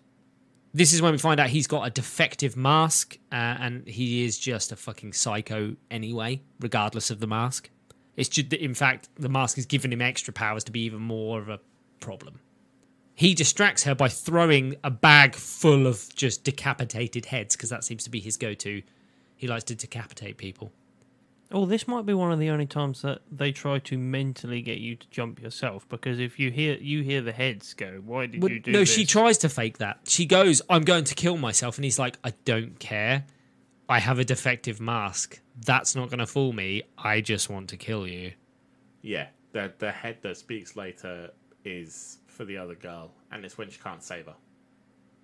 This is when we find out he's got a defective mask, and he is just a fucking psycho anyway, regardless of the mask. It's just that, in fact, the mask has given him extra powers to be even more of a problem. He distracts her by throwing a bag full of just decapitated heads, because that seems to be his go-to. He likes to decapitate people. Oh, this might be one of the only times that they try to mentally get you to jump yourself, because if you hear the heads go, why did you do No, this? she tries to fake that. She goes, I'm going to kill myself. And he's like, I don't care. I have a defective mask. That's not going to fool me. I just want to kill you. Yeah, the head that speaks later is for the other girl, and it's when she can't save her.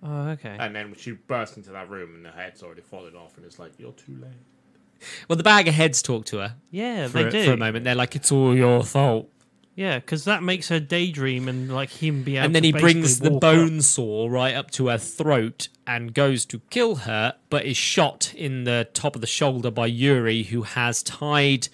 Oh, okay. And then she bursts into that room, and the head's already fallen off, and it's like, you're too late. Well, the bag of heads talk to her Yeah, for, they do. for a moment. They're like, it's all your fault. Yeah, because that makes her daydream and like him be able And then to he brings basically the walk up. bone saw right up to her throat and goes to kill her, but is shot in the top of the shoulder by Yuri, who has tied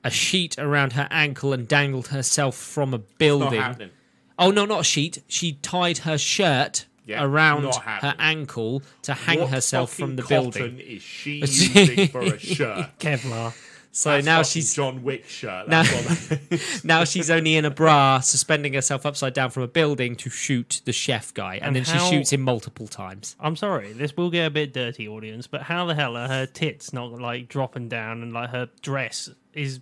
a sheet around her ankle and dangled herself from a Not building. happening. Oh, no, not a sheet. She tied her shirt Yeah, around not her happening. ankle to hang What herself fucking from the cotton building. is she using for a shirt? Kevlar. So That's now fucking she's John Wick shirt. Now- That's what that is. now she's only in a bra, suspending herself upside down from a building to shoot the chef guy, and And then how- she shoots him multiple times. I'm sorry, this will get a bit dirty, audience, but how the hell are her tits not like dropping down and like her dress is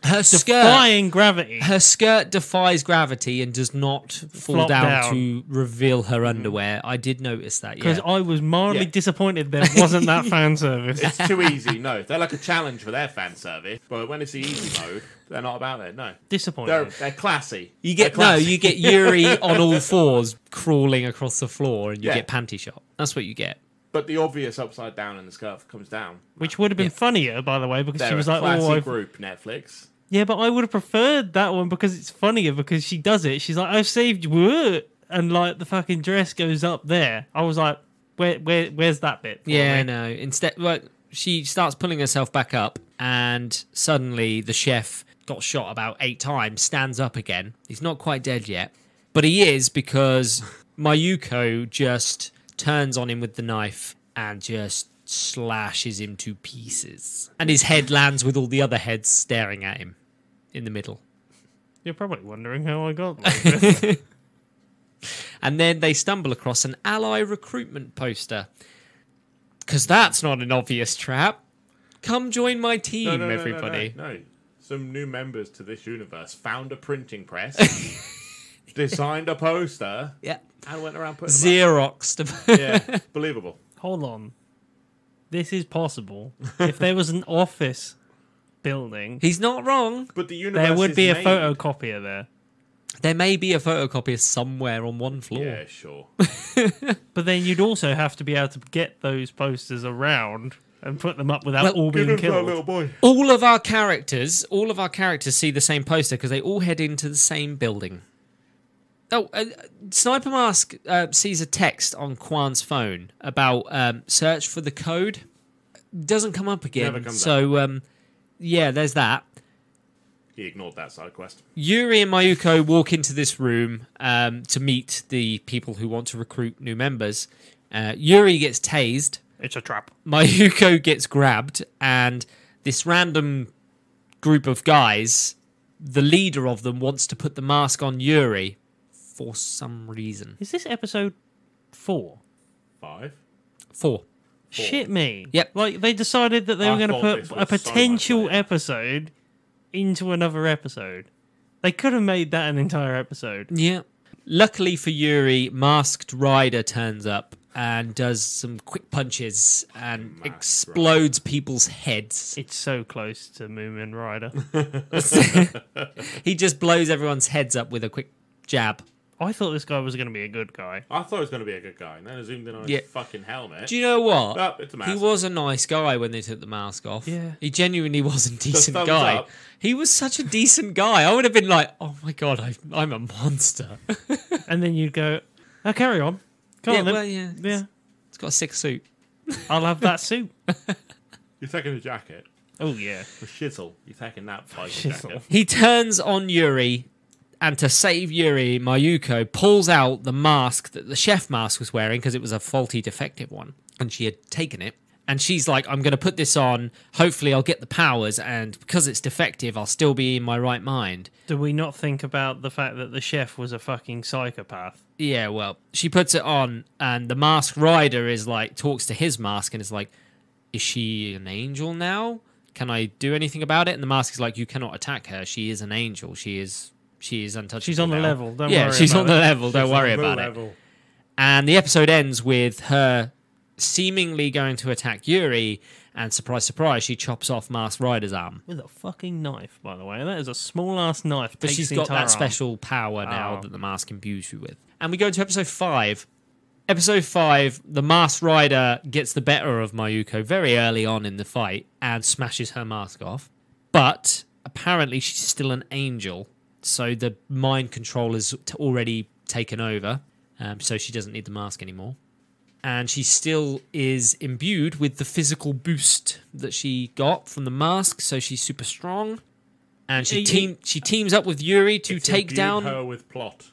Her skirt, defying gravity? her skirt defies gravity and does not fall Flop down, down. to reveal her underwear. I did notice that. Because Yeah. I was mildly Yeah. disappointed there wasn't that fan service. It's too easy. No, they're like a challenge for their fan service, but when it's the easy mode, they're not about it. No, Disappointed. they're classy. You get They're no, classy. you get Yuri on all fours crawling across the floor, and you Yeah. get panty shot. That's what you get. But the obvious upside down and the skirt comes down. Which would have been funnier, by the way, because They're she was a like, classy "Oh, I've... group, Netflix. yeah," but I would have preferred that one because it's funnier because she does it. She's like, "I've saved you," and like the fucking dress goes up there. I was like, "Where's that bit?" for Yeah, me? no. Instead, well, she starts pulling herself back up, and suddenly the chef got shot about 8 times, stands up again. He's not quite dead yet, but he is because Mayuko just turns on him with the knife and just slashes him to pieces. And his head lands with all the other heads staring at him in the middle. You're probably wondering how I got there. And then they stumble across an ally recruitment poster. Because that's not an obvious trap. Come join my team, everybody. No. Some new members to this universe found a printing press, designed a poster, Yeah. and went around putting them Xeroxed. up. Yeah, believable. Hold on. This is possible. If there was an office building, He's not wrong. But the universe there would is be a named. photocopier there. There may be a photocopier somewhere on one floor. Yeah, sure. But then you'd also have to be able to get those posters around and put them up without all Give being him to that killed. little boy. All of our characters see the same poster because they all head into the same building. Oh, Sniper Mask sees a text on Kwan's phone about search for the code. Doesn't come up again. Never comes so, yeah, there's that. He ignored that side quest. Yuri and Mayuko walk into this room to meet the people who want to recruit new members. Yuri gets tased. It's a trap. Mayuko gets grabbed, and this random group of guys, the leader of them wants to put the mask on Yuri for some reason. Is this episode 4? 5. 4. Shit me. Yep. Like, they decided that they were I going to thought put this a was so much potential later. episode into another episode. They could have made that an entire episode. Yeah. Luckily for Yuri, Masked Rider turns up and does some quick punches and Masked explodes people's heads. It's so close to Moomin Rider. He just blows everyone's heads up with a quick jab. I thought this guy was going to be a good guy. I thought he was going to be a good guy, and then I zoomed in on his Yeah. fucking helmet. Do you know what? Oh, it's a mask. He was a nice guy when they took the mask off. Yeah. He genuinely was a decent thumbs guy. up. He was such a decent guy. I would have been like, oh my God, I'm a monster. And then you'd go, oh, carry on. Come Yeah, on then. well, yeah. Yeah. It's got a sick suit. I'll have that suit. You're taking the jacket. Oh, yeah. The shizzle. You're taking that fighting Shizzle. jacket. He turns on Yuri, and to save Yuri, Mayuko pulls out the mask that the chef mask was wearing because it was a faulty, defective one, and she had taken it. And she's like, I'm going to put this on. Hopefully, I'll get the powers, and because it's defective, I'll still be in my right mind. Do we not think about the fact that the chef was a fucking psychopath? Yeah, well, she puts it on, and the Masked Rider is like, talks to his mask, and is like, is she an angel now? Can I do anything about it? And the mask is like, you cannot attack her. She is an angel. She is untouchable. She's on the now." level. Don't yeah, worry she's about on the it. level. Don't worry about it. And the episode ends with her seemingly going to attack Yuri, and surprise, surprise, she chops off Masked Rider's arm. With a fucking knife, by the way. That is a small ass knife. But Takes she's the got entire that arm. special power now Oh. that the mask imbues you with. And we go to episode 5. Episode 5, the Masked Rider gets the better of Mayuko very early on in the fight and smashes her mask off. But apparently she's still an angel, so the mind control is already taken over, so she doesn't need the mask anymore. And she still is imbued with the physical boost that she got from the mask, so she's super strong. And she teams up with Yuri to It's take imbued down. her with plot.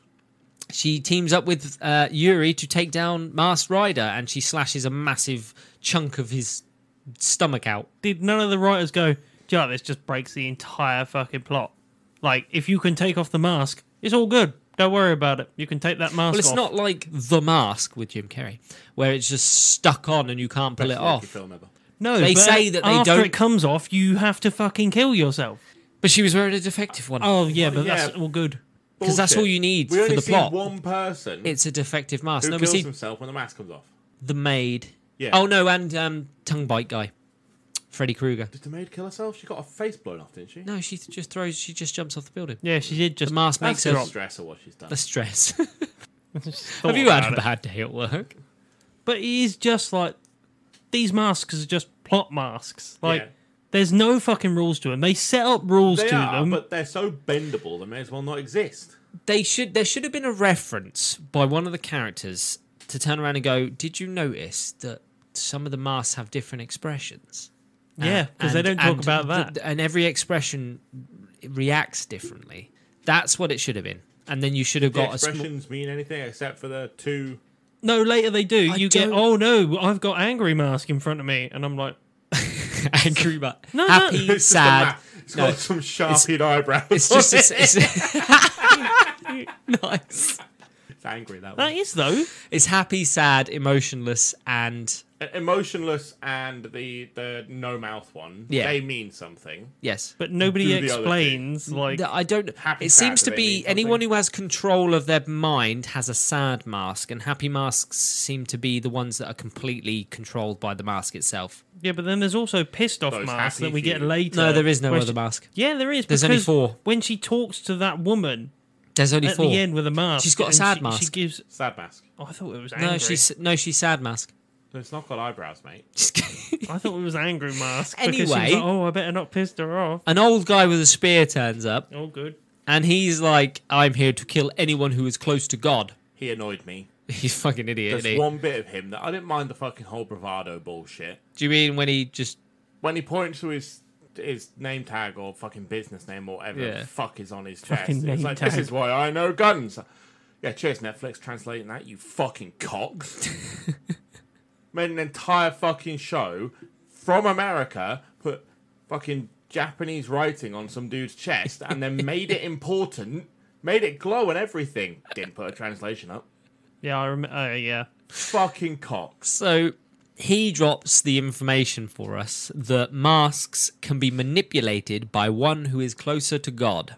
She teams up with Yuri to take down Masked Rider, and she slashes a massive chunk of his stomach out. Did none of the writers go, "Yeah, this just breaks the entire fucking plot"? Like, if you can take off the mask, it's all good. Don't worry about it. You can take that mask Well, it's off. not like The Mask with Jim Carrey, where it's just stuck on and you can't pull it Best Yankee off. film ever. No, They but say that they after don't- it comes off, you have to fucking kill yourself. But she was wearing a defective one. Oh, yeah, but Yeah. that's all good. 'Cause that's Bullshit. all you need we for only the see plot. one person It's a defective mask. who No, we kills see himself when the mask comes off. the maid. Yeah. Oh, no, and tongue bite guy. Freddy Krueger. Did the maid kill herself? She got her face blown off, didn't she? No, she just jumps off the building. Yeah, she did just... The mask That's makes the her stress of what she's done. the stress. thought Have you had about a it. bad day at work? But it is just like... These masks are just plot masks. Like, Yeah. there's no fucking rules to them. They set up rules They to are, them. but they're so bendable they may as well not exist. There should have been a reference by one of the characters to turn around and go, "Did you notice that some of the masks have different expressions?" Yeah, because they don't talk about that. And every expression reacts differently. That's what it should have been. And then you should have The got a small... expressions mean anything except for the two. No, later they do. I You get, don't- oh no, I've got angry mask in front of me. And I'm like, angry, but No, no. happy, It's just a sad. ma- It's No, got some sharpied eyebrows. It's just on it. nice. It's angry that that one. is though. It's happy, sad, emotionless, and Emotionless and the no mouth one. Yeah. They mean something. yes. But nobody Do the other explains, like, I don't. Happy, It sad, seems do to they be mean anyone something? who has control of their mind has a sad mask, and happy masks seem to be the ones that are completely controlled by the mask itself. yeah, but then there's also pissed off Those masks happy that we get few. later. No, there is no where other she- mask. Yeah, there is. There's only because 4. When she talks to that woman There's only at 4. the end with a mask, She's got a and sad she mask. gives. Sad mask. Oh, I thought it was angry. No, she's sad mask. No, it's not got eyebrows, mate. I thought it was angry mask. because she was Anyway. like, oh, I better not piss her off. An old guy with a spear turns up, Oh, good. and he's like, "I'm here to kill anyone who is close to God." He annoyed me. He's a fucking idiot. There's Isn't he? one bit of him that I didn't mind the fucking whole bravado bullshit. Do you mean when he just? When he points to his name tag or fucking business name or whatever Yeah. the fuck is on his Fucking chest. name It's like, tag. this is why I know guns. Yeah, cheers, Netflix, translating that, you fucking cocks. Made an entire fucking show from America, put fucking Japanese writing on some dude's chest, and then made it important, made it glow and everything. Didn't put a translation up. Yeah, I remember. Yeah. Fucking cocks. So he drops the information for us that masks can be manipulated by one who is closer to God.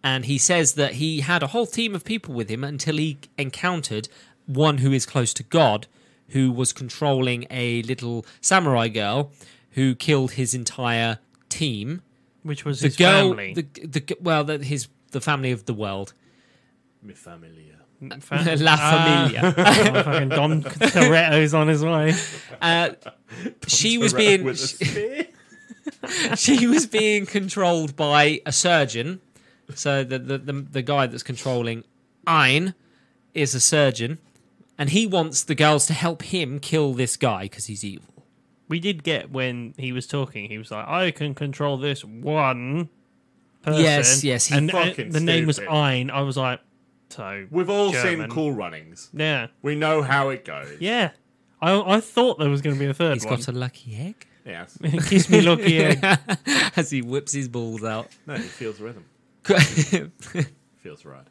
And he says that he had a whole team of people with him until he encountered one who is close to God, who was controlling a little samurai girl who killed his entire team. Which was The his girl, family. the family of the world. Mi familia. La Familia. Fucking Don Toretto's on his way. She was being With a spear? she was being controlled by a surgeon. So the guy that's controlling Ein is a surgeon, and he wants the girls to help him kill this guy because he's evil. We did get when he was talking, he was like, I can control this one person. Yes, he And fucking the name was stupid. Ein. I was like, so. We've all German. seen Cool Runnings. Yeah. We know how it goes. Yeah. I thought there was going to be a third He's one. got a lucky egg Yes. Kiss me lucky egg. as he whips his balls out. No, he feels rhythm. Feels right.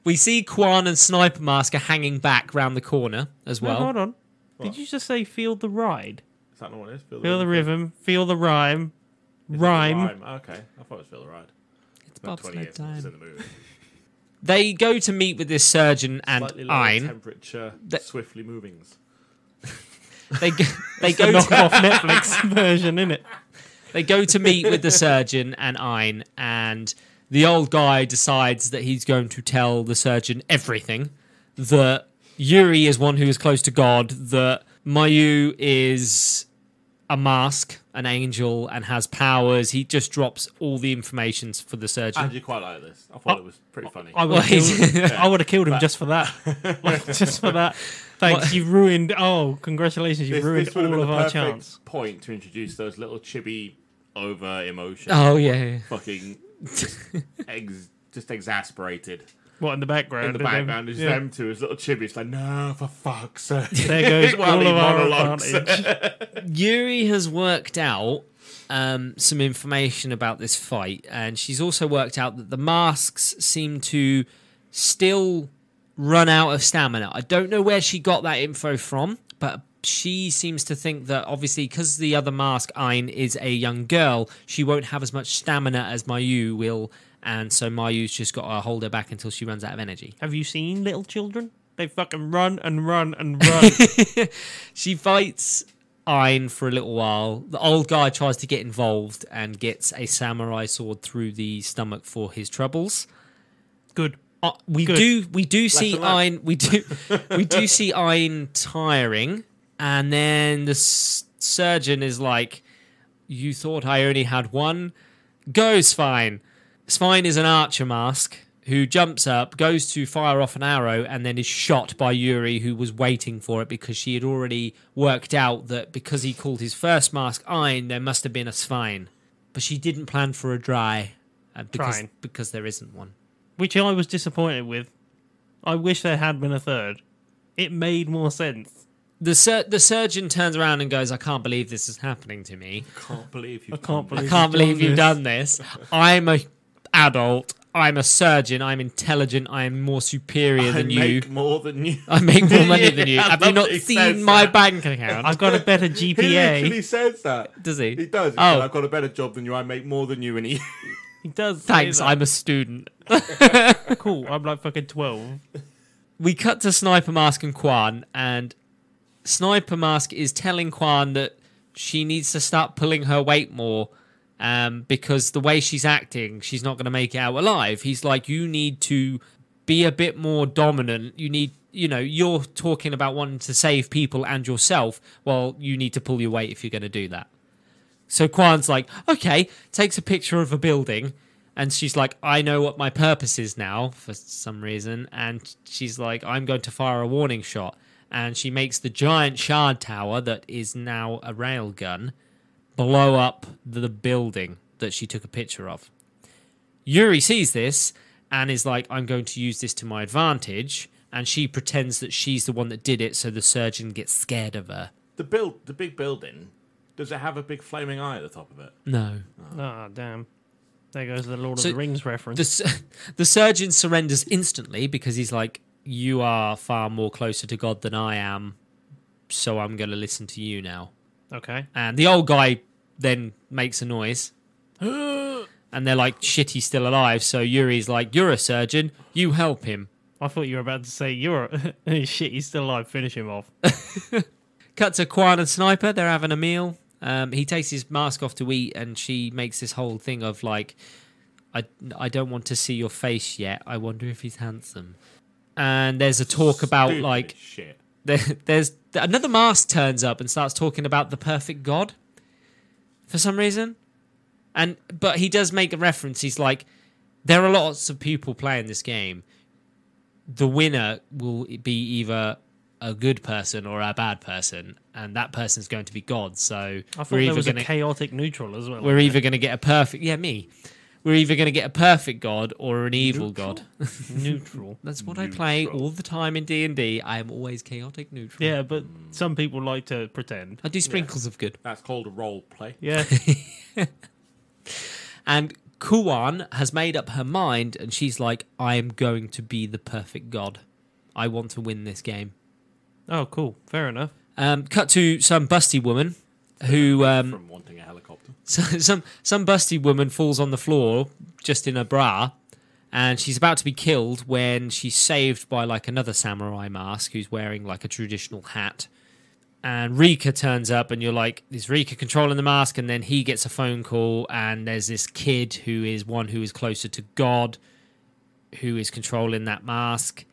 We see Quan and Sniper Mask are hanging back round the corner as No, well. hold on. What? Did you just say feel the ride? Is that not what it is? Feel the rhythm, feel the rhyme. Is it the Rhyme. Okay, I thought it was Feel the Ride. It's About Bob's 20 no years since time. in the movie. They go to meet with this surgeon and Slightly lower Ein. temperature, That- swiftly movings. They go, they The go to, knockoff Netflix version, innit? they go to meet with the surgeon and Ein, and the old guy decides that he's going to tell the surgeon everything. That Yuri is one who is close to God. That Mayu is a mask, an angel, and has powers. He just drops all the information for the I surgeon. actually quite like this. I thought it was pretty funny. I would Well, have killed him just for that. Like, just for that. Thanks, What? you've ruined. Oh, congratulations, you've ruined This would have all been of the our perfect chance. point to introduce those little chibi over emotion. Oh yeah. Fucking just exasperated What in the background? in the and then- background. Is yeah. them two as little chibis like, no, for fuck's sake. There goes While all he of our monologues. advantage. Yuri has worked out some information about this fight, and she's also worked out that the masks seem to still run out of stamina. I don't know where she got that info from, but she seems to think that obviously because the other mask, Ein, is a young girl, she won't have as much stamina as Mayu will, and so Mayu's just got to hold her back until she runs out of energy. Have you seen little children? They fucking run and run and run. She fights Ein for a little while. The old guy tries to get involved and gets a samurai sword through the stomach for his troubles. Good. We Good. do see Lesson learned. Ein we do see Ein tiring, and then the surgeon is like, "You thought I only had one? Go, Svein." Svein is an archer mask who jumps up, goes to fire off an arrow, and then is shot by Yuri, who was waiting for it because she had already worked out that because he called his first mask Ein, there must have been a Svein. But she didn't plan for a dry, Trine. because there isn't one. Which I was disappointed with. I wish there had been a third. It made more sense. The surgeon turns around and goes, "I can't believe this is happening to me. Can't believe you. I can't I believe, can't believe you've this. done this. I'm a adult. I'm a surgeon. I'm intelligent. I'm more superior I than you. make more than you. I make more money than you. Yeah, I Have you love not that he seen says my that. bank account?" I've got a better He GPA. literally says that. Does he? He does. He Oh. said, I've got a better job than you. I make more than you, and he. He does. say Thanks. that. I'm a student. cool. I'm like fucking 12. We cut to Sniper Mask and Quan, and Sniper Mask is telling Quan that she needs to start pulling her weight more, because the way she's acting, she's not going to make it out alive. He's like, you need to be a bit more dominant. You need, you're talking about wanting to save people and yourself. Well, you need to pull your weight if you're going to do that. So Quan's like, okay, takes a picture of a building. And she's like, I know what my purpose is now for some reason. And she's like, I'm going to fire a warning shot. And she makes the giant shard tower that is now a rail gun blow up the building that she took a picture of. Yuri sees this and is like, I'm going to use this to my advantage. And she pretends that she's the one that did it, so the surgeon gets scared of her. The big building. Does it have a big flaming eye at the top of it? No. Ah, damn. There goes the Lord So of the Rings reference. The surgeon surrenders instantly because he's like, you are far more closer to God than I am, so I'm going to listen to you now. Okay. And the old guy then makes a noise. And they're like, shit, he's still alive. So Yuri's like, you're a surgeon, you help him. I thought you were about to say, you're shit, he's still alive, finish him off. Cut to Quan and Sniper, they're having a meal. He takes his mask off to eat, and she makes this whole thing of like, I don't want to see your face yet. I wonder if he's handsome. And there's a talk about Stupid like, as shit. there's another mask turns up and starts talking about the perfect God for some reason. But he does make a reference. He's like, there are lots of people playing this game. The winner will be either a good person or a bad person, and that person's going to be God. So I thought we're there either was going a to chaotic neutral as well. we're either going to get a perfect we're either going to get a perfect God or an evil God. neutral. That's what I play Neutral. all the time in D&D. I am always chaotic neutral. Yeah, but some people like to pretend. I do sprinkles of good. That's called role play. Yeah. And Kuan has made up her mind, and she's like, I am going to be the perfect God. I want to win this game. Oh, cool. Fair enough. Cut to some busty woman who From wanting a helicopter. some busty woman falls on the floor just in a bra, And she's about to be killed when she's saved by like another samurai mask who's wearing like a traditional hat. And Rika turns up and you're like, is Rika controlling the mask? And then he gets a phone call and there's this kid who is one who is closer to God who is controlling that mask.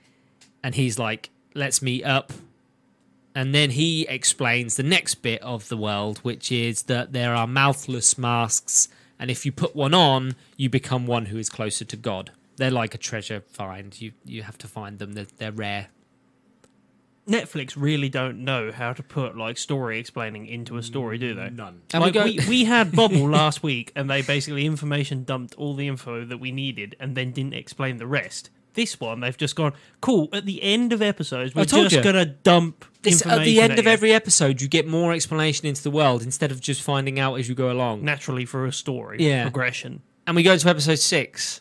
And he's like, let's meet up. And then he explains the next bit of the world, which is that there are mouthless masks. And if you put one on, you become one who is closer to God. They're like a treasure find. You have to find them. They're rare. Netflix really don't know how to put like story explaining into a story, do they? None. And Like, we we had Bobble last week, and they basically information dumped all the info that we needed, and then didn't explain the rest. This one, they've just gone, cool. At the end of episodes, we're told just you. gonna dump information At the end of you. every episode, you get more explanation into the world instead of just finding out as you go along. naturally for a story Yeah. progression. And we go to episode 6.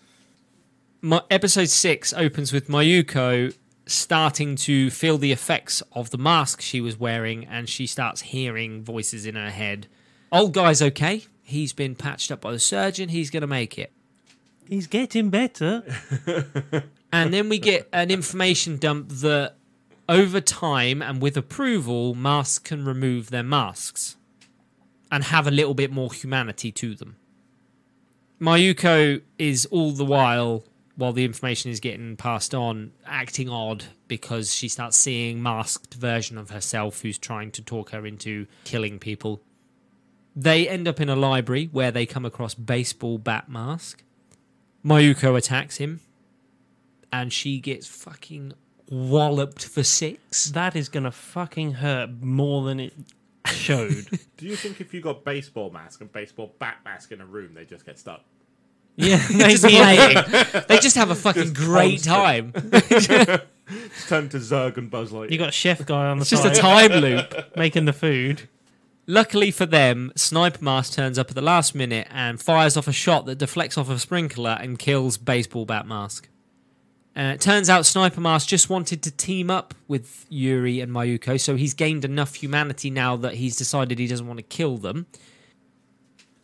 Episode 6 opens with Mayuko starting to feel the effects of the mask she was wearing, and she starts hearing voices in her head. Old guy's okay. He's been patched up by the surgeon. He's going to make it. He's getting better. And then we get an information dump that over time and with approval, masks can remove their masks and have a little bit more humanity to them. Mayuko is all the while the information is getting passed on, acting odd because she starts seeing masked version of herself who's trying to talk her into killing people. They end up in a library where they come across Baseball Bat Mask. Mayuko attacks him and she gets fucking walloped for 6. That is gonna fucking hurt more than it showed. Do you think if you got baseball mask and baseball bat mask in a room, they just get stuck? Yeah, Just playing. They just have a fucking great time. It's turned to Zurg and Buzz Lightyear. you got a chef guy on the It's just a side time loop. making the food. Luckily for them, Sniper Mask turns up at the last minute and fires off a shot that deflects off a sprinkler and kills Baseball Bat Mask. It turns out Sniper Mask just wanted to team up with Yuri and Mayuko, so he's gained enough humanity now that he's decided he doesn't want to kill them.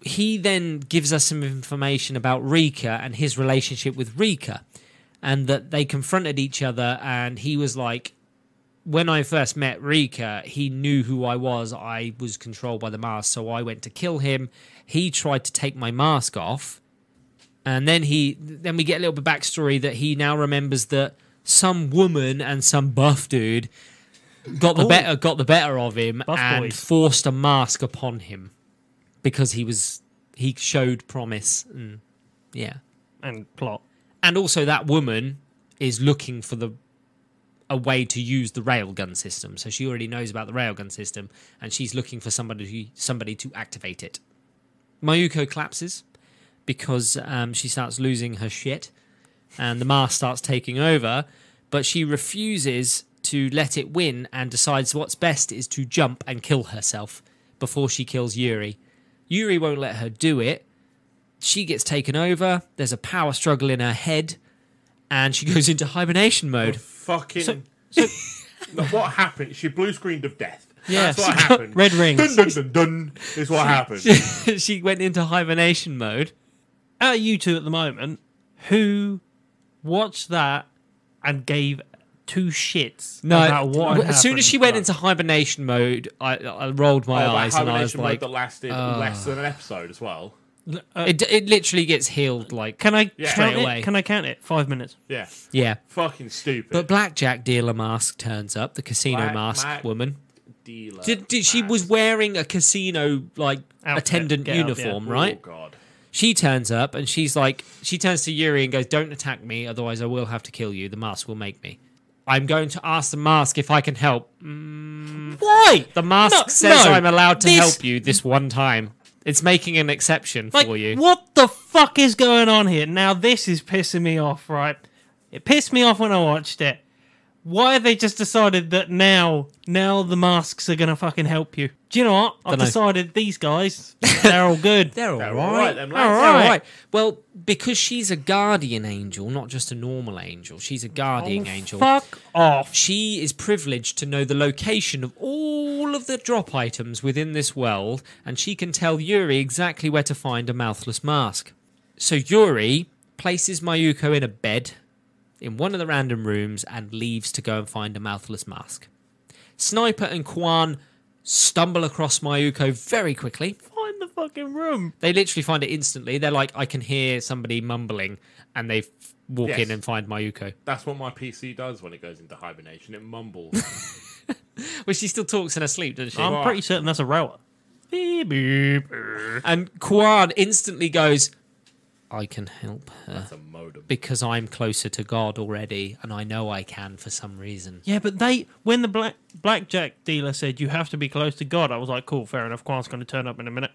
He then gives us some information about Rika and his relationship with Rika, and that they confronted each other, and he was like, when I first met Rika, he knew who I was. I was controlled by the mask, so I went to kill him. He tried to take my mask off, and then we get a little bit backstory that he now remembers that some woman and some buff dude got the better of him Buff and boys. forced a mask upon him because he showed promise. And, yeah, And plot. and also that woman is looking for a way to use the railgun system. So she already knows about the railgun system, and she's looking for somebody to activate it. Mayuko collapses because she starts losing her shit, and the mask starts taking over, but she refuses to let it win and decides what's best is to jump and kill herself before she kills Yuri. Yuri won't let her do it. She gets taken over. There's a power struggle in her head, and she goes into hibernation mode. Fucking. So No, what happened? She blue screened of death. Yeah, That's what she got happened. red rings. Dun, dun, dun, dun, is what happened. She went into hibernation mode. out of you two at the moment, who watched that and gave two shits about what had as soon as she happened? went into hibernation mode, I rolled my Oh, eyes that and I was hibernation mode like, that lasted less than an episode as well. it literally gets healed like, Can I Yeah. count Straight away. it? Can I count it? 5 minutes. Yeah. yeah. Fucking stupid. But Blackjack Dealer Mask turns up, the casino mask Black woman. Dealer. She was wearing a casino like Outfit, attendant get up, uniform, Oh, right? God. She turns up and she turns to Yuri and goes, "Don't attack me, otherwise I will have to kill you. The mask will make me. I'm going to ask the mask if I can help." Why? The mask No, says no. I'm allowed to This- help you this one time. It's making an exception Like, for you. what the fuck is going on here? Now, this is pissing me off, right? It pissed me off when I watched it. Why have they just decided that now the masks are going to fucking help you? Do you know what? I've Dunno. decided these guys, they're all good. They're all They're right. all right, them lads. All They're all right. right. Well, because she's a guardian angel, not just a normal angel. She's a guardian angel. Fuck off. She is privileged to know the location of all of the drop items within this world, and she can tell Yuri exactly where to find a mouthless mask. So Yuri places Mayuko in a bed in one of the random rooms and leaves to go and find a mouthless mask. Sniper and Kwan stumble across Mayuko very quickly. Find the fucking room. They literally find it instantly. They're like, I can hear somebody mumbling, and they walk Yes. in and find Mayuko. That's what my PC does when it goes into hibernation. It mumbles. Well, she still talks in her sleep, doesn't she? I'm pretty certain that's a rower. Beep, beep. And Kwan instantly goes, I can help her That's a modem. because I'm closer to God already, and I know I can for some reason. Yeah, but when the blackjack dealer said you have to be close to God, I was like, cool, fair enough. Kwan's going to turn up in a minute.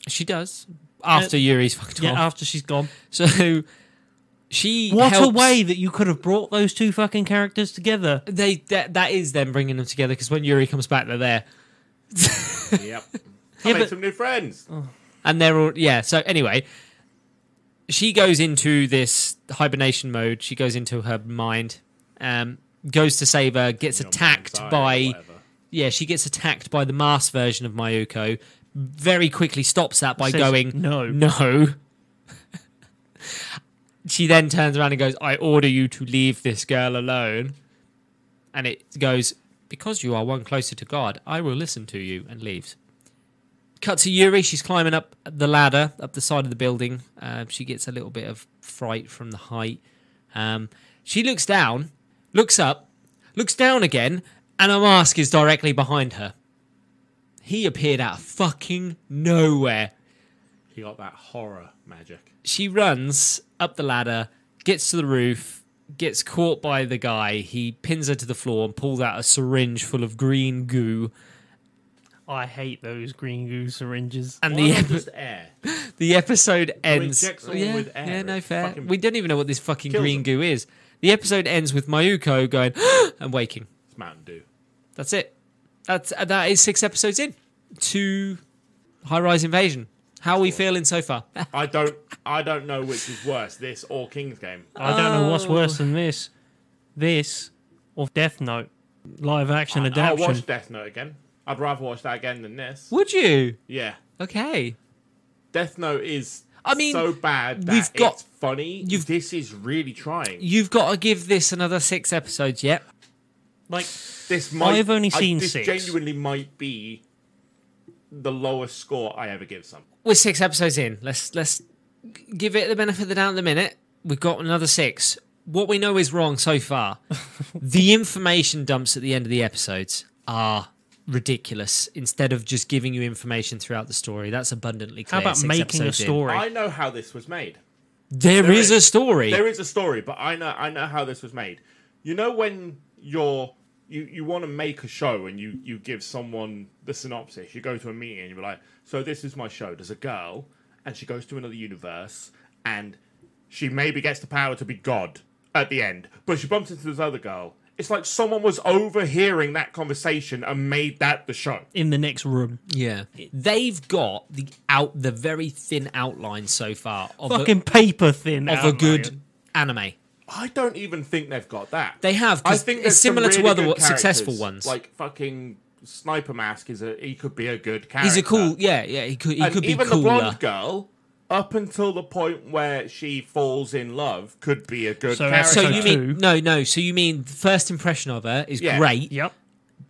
She does. After Yuri's fucked Yeah, off. after she's gone. So she What helps. a way that you could have brought those two fucking characters together. That is them bringing them together, because when Yuri comes back, they're there. Yep. I Yeah, made but- some new friends. And they're all, yeah. So anyway, she goes into this hibernation mode. She goes into her mind, goes to save her, gets Your attacked mind's eye or by, whatever. yeah, she gets attacked by the masked version of Mayuko. Very quickly stops that by Says, going, no. no. She then turns around and goes, I order you to leave this girl alone. And it goes, because you are one closer to God, I will listen to you, and leaves. Cut to Yuri. She's climbing up the ladder, up the side of the building. She gets a little bit of fright from the height. She looks down, looks up, looks down again, and a mask is directly behind her. He appeared out of fucking nowhere. He got that horror magic. She runs up the ladder, gets to the roof, gets caught by the guy. He pins her to the floor and pulls out a syringe full of green goo. I hate those green goo syringes. And Why the not just air? the episode ends. inject someone with air. Yeah, no It fair. fucking We don't even know what this fucking kills green them. goo is. The episode ends with Mayuko going and waking. It's Mountain Dew. That's it. That is 6 episodes in to High Rise Invasion. How are we feeling so far? I don't know which is worse, this or King's Game. I don't know what's worse than this. This or Death Note. Live action I'll adaptation. watch Death Note again. I'd rather watch that again than this. Would you? Yeah. Okay. Death Note is I mean, so bad that we've got- it's funny. This is really trying. You've got to give this another 6 episodes yet. Like, This might, I've only seen this 6. genuinely might be the lowest score I ever give some. We're 6 episodes in. Let's give it the benefit of the doubt at the minute. We've got another 6. What we know is wrong so far. The information dumps at the end of the episodes are ridiculous. Instead of just giving you information throughout the story, that's abundantly how clear. about 6 making a episodes in. story? I know how this was made. There is a story. There is a story, but I know how this was made. You know when you want to make a show and you give someone the synopsis, you go to a meeting and you're like, so this is my show. There's a girl and she goes to another universe and she maybe gets the power to be God at the end, but she bumps into this other girl. It's like someone was overhearing that conversation and made that the show. In the next room. Yeah, they've got the very thin outline so far of Fucking paper thin. a outline. good anime. I don't even think they've got that. They have. I 'Cause think it's there's some similar to really other good successful characters. ones. Like fucking Sniper Mask he could be a good character. He's a cool. Yeah. He could And be even cooler. the blonde girl, up until the point where she falls in love, could be a good So character. So episode you two. mean no? So you mean the first impression of her is Yeah. great. Yep.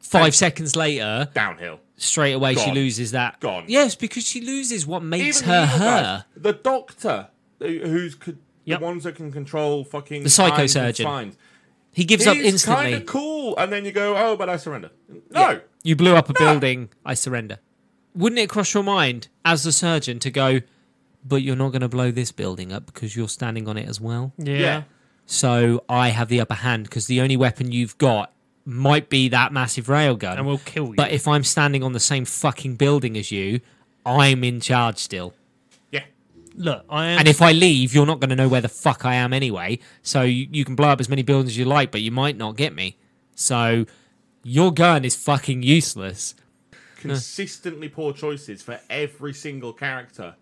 5 seconds later, downhill. straight away she Gone. loses that. Gone. Yes, because she loses what makes Even her the evil her. guys. The doctor, Yep. the ones that can control fucking The psycho minds and surgeon. spines. He gives up He's instantly. kind of cool, and then you go, oh, but I surrender. No. You blew up a building. I surrender. Wouldn't it cross your mind as the surgeon to go, but you're not going to blow this building up because you're standing on it as well? Yeah. Yeah. So I have the upper hand because the only weapon you've got might be that massive railgun. And we'll kill you. But if I'm standing on the same fucking building as you, I'm in charge still. Yeah. Look, I am. And if I leave, you're not going to know where the fuck I am anyway. So you can blow up as many buildings as you like, but you might not get me. So your gun is fucking useless. Consistently poor choices for every single character.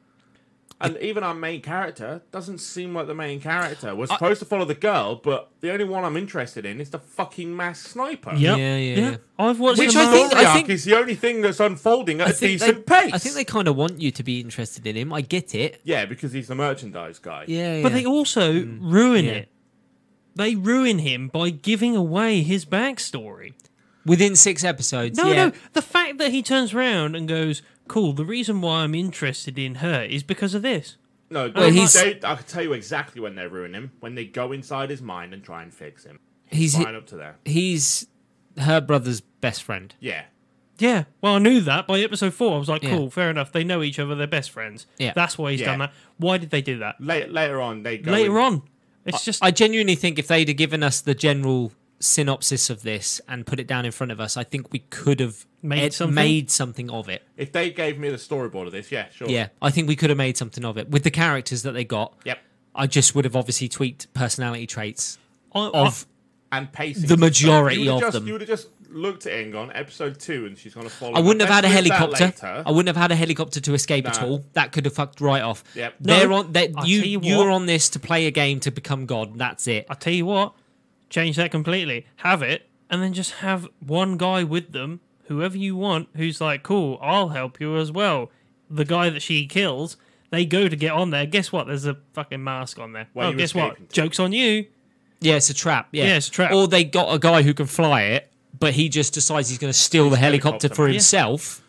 And even our main character doesn't seem like the main character. We're supposed to follow the girl, but the only one I'm interested in is the fucking masked sniper. Yep. Yeah. I've watched Which the I Mask. think- Story arc is the only thing that's unfolding at a decent pace. I think they kind of want you to be interested in him. I get it. Yeah, because he's the merchandise guy. Yeah, But they also ruin Yeah. it. They ruin him by giving away his backstory. within 6 episodes. No, yeah. no. The fact that he turns around and goes, "Cool, the reason why I'm interested in her is because of this." No, Well, he's- I can tell you exactly when they ruin him. When they go inside his mind and try and fix him. He's Fine up to there. he's her brother's best friend. Yeah. Yeah, well, I knew that by episode 4. I was like, Yeah. cool, fair enough. They know each other. They're best friends. Yeah. That's why he's Yeah. done that. Why did they do that? Later on, they go Later in- on. It's just... I genuinely think if they'd have given us the general synopsis of this and put it down in front of us, I think we could have Made something? made something of it. If they gave me the storyboard of this, yeah, sure. Yeah, I think we could have made something of it with the characters that they got. Yep. I just would have obviously tweaked personality traits I- of And pacing. The majority You would've of just- them. You would have just looked at it and gone, episode 2, and she's going to follow. I wouldn't have had a Let's do that helicopter. later. I wouldn't have had a helicopter to escape at No. all. That could have fucked right off. Yep. They're No, on that I'll you tell you you what. were on this to play a game to become God. That's it. I tell you what, change that completely. Have it, and then just have one guy with them, whoever you want, who's like, cool, I'll help you as well. The guy that she kills, they go to get on there. Guess what? There's a fucking mask on there. Where Oh, you guess what? escaping to? Joke's on you. Yeah, it's a trap. Yeah, Yeah, it's a trap. Or they got a guy who can fly it, but he just decides he's going to steal the helicopter helicopter for man. himself.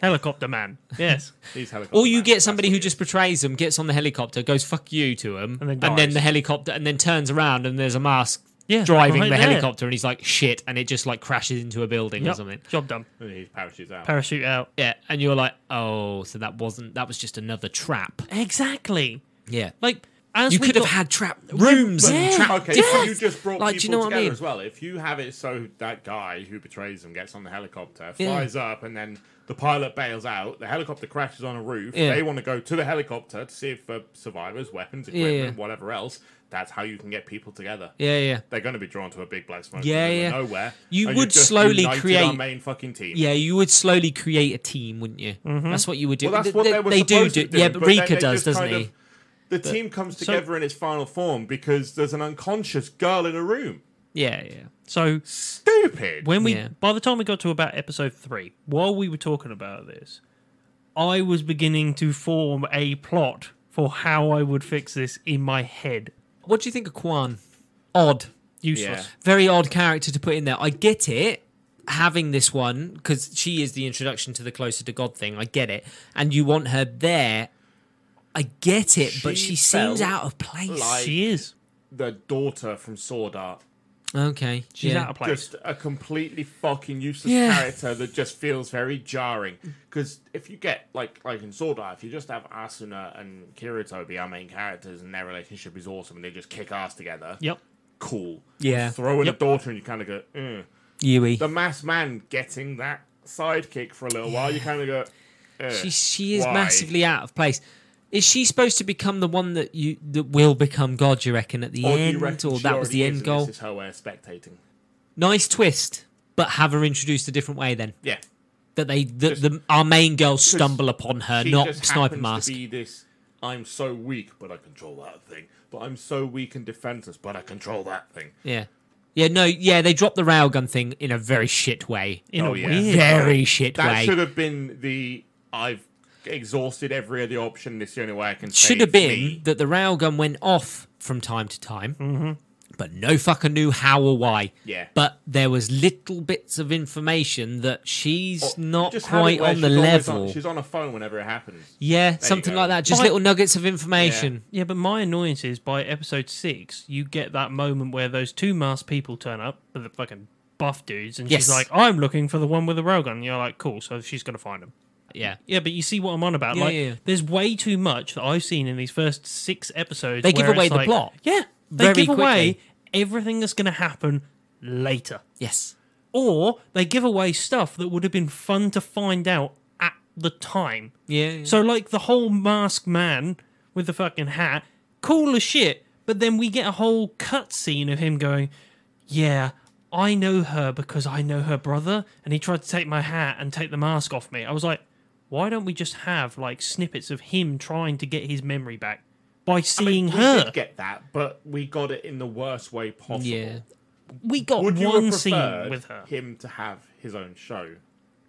Helicopter man. Yes. He's helicopter Or you man. get somebody That's who what it just is. betrays them, gets on the helicopter, goes "fuck you" to him, And then and then dies. the helicopter, and then turns around and there's a mask Yeah, driving right the there. helicopter, and he's like shit, and it just like crashes into a building or Yep. something. Job done. And he parachutes out. Parachute out. Yeah, and you're like, oh, so that was just another trap. Exactly. Yeah, Like, as you we could have got- had trap rooms Yeah. and trap. Okay, different- so you just brought like, do you people know what I together mean? as well. If you have it so that guy who betrays them gets on the helicopter, Yeah. flies up, and then the pilot bails out, the helicopter crashes on a roof, Yeah. they want to go to the helicopter to see if survivors, weapons, Yeah, equipment, yeah. whatever else. That's how you can get people together. Yeah, yeah. They're going to be drawn to a big black smoke Yeah, in the middle yeah. of nowhere. You and would you've just slowly united create- our main fucking team. Yeah, you would slowly create a team, wouldn't you? That's what you would do. Well, that's what they were do. supposed to do. Yeah, but then Rika they does, just doesn't kind he? of- the team comes together in its final form because there's an unconscious girl in a room. Yeah, yeah. So, Stupid. when we, Yeah. by the time we got to about episode 3, while we were talking about this, I was beginning to form a plot for how I would fix this in my head. What do you think of Kwan? Odd. Useless. Very odd character to put in there. I get it, having this one, because she is the introduction to the closer to God thing. I get it. And you want her there. I get it, but She she seems felt out of place. like- She is. The daughter from Sword Art. Okay. She's yeah. out of place. Just a completely fucking useless Yeah. character that just feels very jarring. Because if you get, like in Sword Art, if you just have Asuna and Kirito be our main characters and their relationship is awesome and they just kick ass together, Yep. cool. Yeah. Throw in Yep. a daughter and you kind of go, Yui. The masked man getting that sidekick for a little while, you kind of go, She is why? massively out of place. Is she supposed to become the one that will become God? Do you reckon at the Or do you end, reckon or she that was the already end is and goal? This is her way of spectating. Nice twist, but have her introduced a different way. Then Yeah. that Just- our main girls stumble upon her, She not just Sniper happens Mask. to be this, I'm so weak, but I control that thing. But I'm so weak and defenseless, but I control that thing. Yeah, yeah, no, yeah. They dropped the railgun thing in a very shit way. In Oh, a yeah. weird Very shit That way. should have been the, I've exhausted every other option, this is the only way I can Should save have been me. that the railgun went off from time to time, but no fucker knew how or why. Yeah. But there was little bits of information that she's Or not just have it quite where on the she's always level. she's on a phone whenever it happens. Yeah, you something go. like that. Just But- little nuggets of information. Yeah, but my annoyance is by episode 6, you get that moment where those two masked people turn up, the fucking buff dudes, and Yes. she's like, I'm looking for the one with the railgun. And you're like, cool, so she's going to find him. Yeah. Yeah, but you see what I'm on about. Yeah, like, yeah. there's way too much that I've seen in these first 6 episodes. They give where away it's the like- plot. Yeah, they Very give away quickly. everything that's going to happen later. Yes. Or they give away stuff that would have been fun to find out at the time. Yeah. So, like, the whole masked man with the fucking hat, cool as shit, but then we get a whole cutscene of him going, yeah, I know her because I know her brother, and he tried to take my hat and take the mask off me. I was like, why don't we just have like snippets of him trying to get his memory back by seeing we her? did get that, but we got it in the worst way possible. Yeah. We got Would you one have scene preferred with her. him to have his own show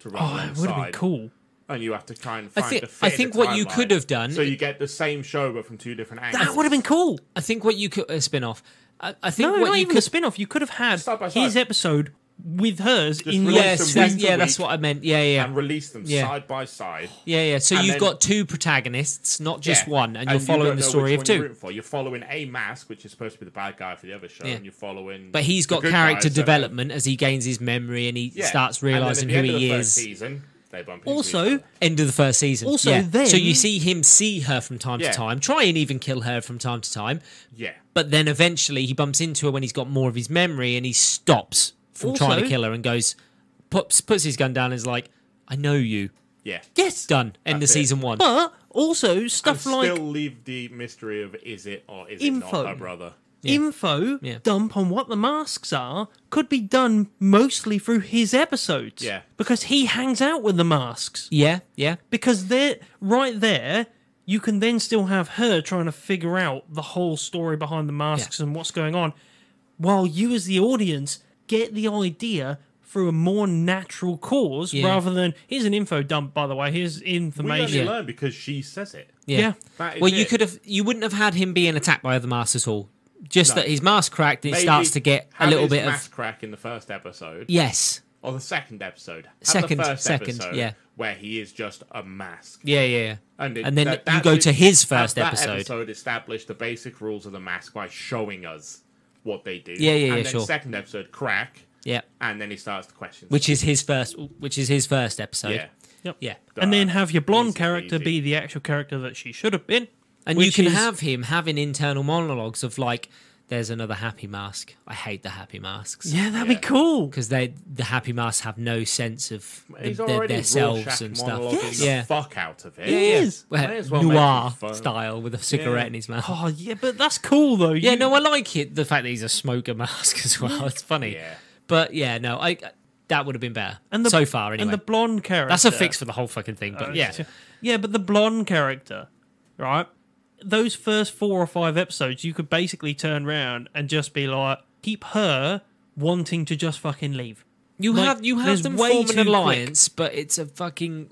to run Oh, alongside? it would have been cool. And you have to try and I find think- a fit I in think the what you timeline. could have done- So you get the same show but from two different angles. That would have been cool. I think what you could a spin off. I think No, what not you even a could. spin-off. You could have had Side by his side. episode with hers in release yes, them Yes, week to that's week. what I meant. Yeah. and release them Yeah. side by side. Yeah. So And you've then- got two protagonists, not just Yeah. one, and you're you following don't the know story which of one you're two. rooting for. You're following a Mask, which is supposed to be the bad guy for the other show, Yeah. and you're following. But he's the got good character guys, so development as he gains his memory and he yeah. starts And then realizing at the who end of he the first is. Season, they bump into Also, each other. End of the first season. Also, yeah. then- so you see him see her from time Yeah. to time, try and even kill her from time to time, yeah, but then eventually he bumps into her when he's got more of his memory and he stops from Also- trying to kill her and goes, puts his gun down and is like, I know you. yeah. yes, Done. End of That's it. season one. but also And stuff like still leave the mystery of is it or is Info. it not her brother? info Yeah. dump on what the masks are could be done mostly through his episodes. Yeah. Because he hangs out with the masks. Yeah. Because they're right there. You can then still have her trying to figure out the whole story behind the masks and what's going on, while you as the audience get the idea through a more natural cause Yeah. rather than here's an info dump, by the way, here's We only information. learn because she says it. Yeah. That is Well, it. you wouldn't have had him being attacked by other masks at all. Just No. that his mask cracked and it Maybe starts to get a have little his bit mask of. crack in the first episode Yes. or the second episode. Have Second, the first second, episode yeah. where he is just a mask. Yeah. And, And then you that go should to his have first that episode. establish the basic rules of the mask by showing us what they do. Yeah, and then sure. second episode crack, Yeah. and then he starts the questions. Which is his first episode. yeah, Yep. Yeah. And then have your blonde Easy character peasy. be the actual character that she should have been. And you which can is- have him having internal monologues of like, there's another happy mask. I hate the happy masks. Yeah, that'd Yeah. be cool. Because the happy masks have no sense of he's already their selves Rorschach and stuff. monologuing Yeah. the fuck out of it. He is. Well, May as well make noir it fun. style with a cigarette Yeah. in his mouth. Oh, yeah, but that's cool, though. Yeah, no, I like it. The fact that he's a smoker mask as well. It's funny. Yeah. But yeah, no, that would have been better. And the, so far, anyway. And the blonde character. That's a fix for the whole fucking thing. But yeah. Yeah, but the blonde character, right? Those first 4 or 5 episodes, you could basically turn around and just be like, keep her wanting to just fucking leave. You Like, have there's them way form too an quick. alliance, but it's a fucking.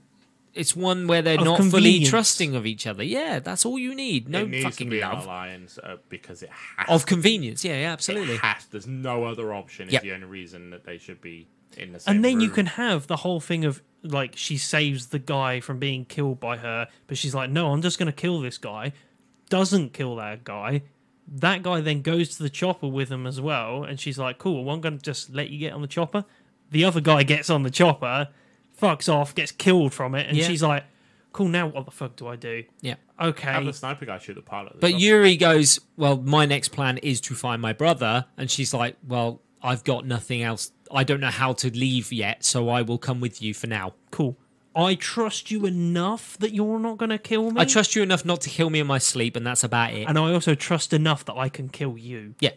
It's one where they're Of not fully convenience. trusting of each other. Yeah, that's all you need. No it needs fucking to be love. an alliance because it has Of to convenience. Yeah, Be. absolutely. It has. There's no other option. Is Yep. the only reason that they should be in the same And then you room. can have the whole thing of, like, she saves the guy from being killed by her, but she's like, no, I'm just going to kill this guy. Doesn't kill that guy. That guy then goes to the chopper with him as well, and she's like, cool, well, I'm going to just let you get on the chopper. The other guy gets on the chopper, fucks off, gets killed from it, and Yeah. she's like, cool, now what the fuck do I do? Yeah. have Okay. the sniper guy shoot the pilot. But Yuri goes, well, my next plan is to find my brother. And she's like, well, I've got nothing else. I don't know how to leave yet, so I will come with you for now. Cool. I trust you enough that you're not going to kill me. I trust you enough not to kill me in my sleep, and that's about it. And I also trust enough that I can kill you. Yeah,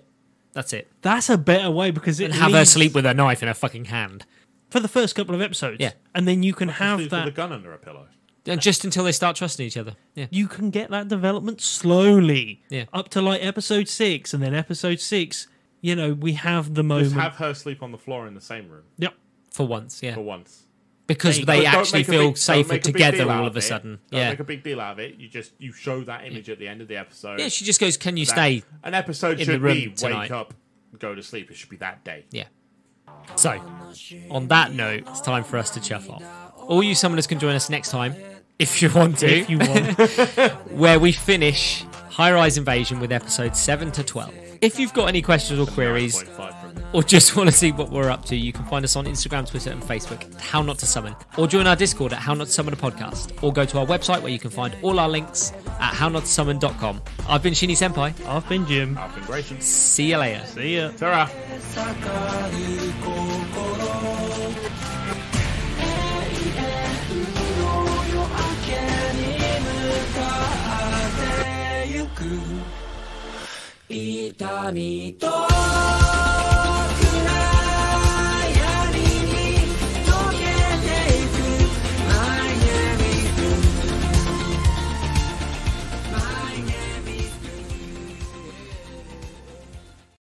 that's it. That's a better way because it And have her leaves- sleep with a knife in her fucking hand. for the first couple of episodes. Yeah. And then you can have Sleeps with a that. gun under a pillow. And just until they start trusting each other. Yeah. You can get that development slowly. Yeah. Up to like episode 6. And then episode 6, you know, we have the moment. Just have her sleep on the floor in the same room Yep. For once, yeah. for once. Because Hey, they Don't actually make a feel big- don't safer make a big together deal out all of a it. sudden. Don't Yeah. make a big deal out of it. You show that image at the end of the episode. Yeah, she just goes, can you That- stay? An episode in the should room be tonight? wake up, go to sleep. It should be that day. Yeah. So, on that note, it's time for us to chuff off. All you summoners can join us next time, if you want to, If you want. where we finish High Rise Invasion with episodes 7 to 12. If you've got any questions or queries, 9.5 from or just want to see what we're up to, you can find us on Instagram, Twitter, and Facebook at How Not to Summon, or join our Discord at How Not to Summon a Podcast, or go to our website where you can find all our links at hownottosummon.com. I've been Shinny Senpai. I've been Jim. I've been gracious. See you later. See ya. Ta-ra. 痛みと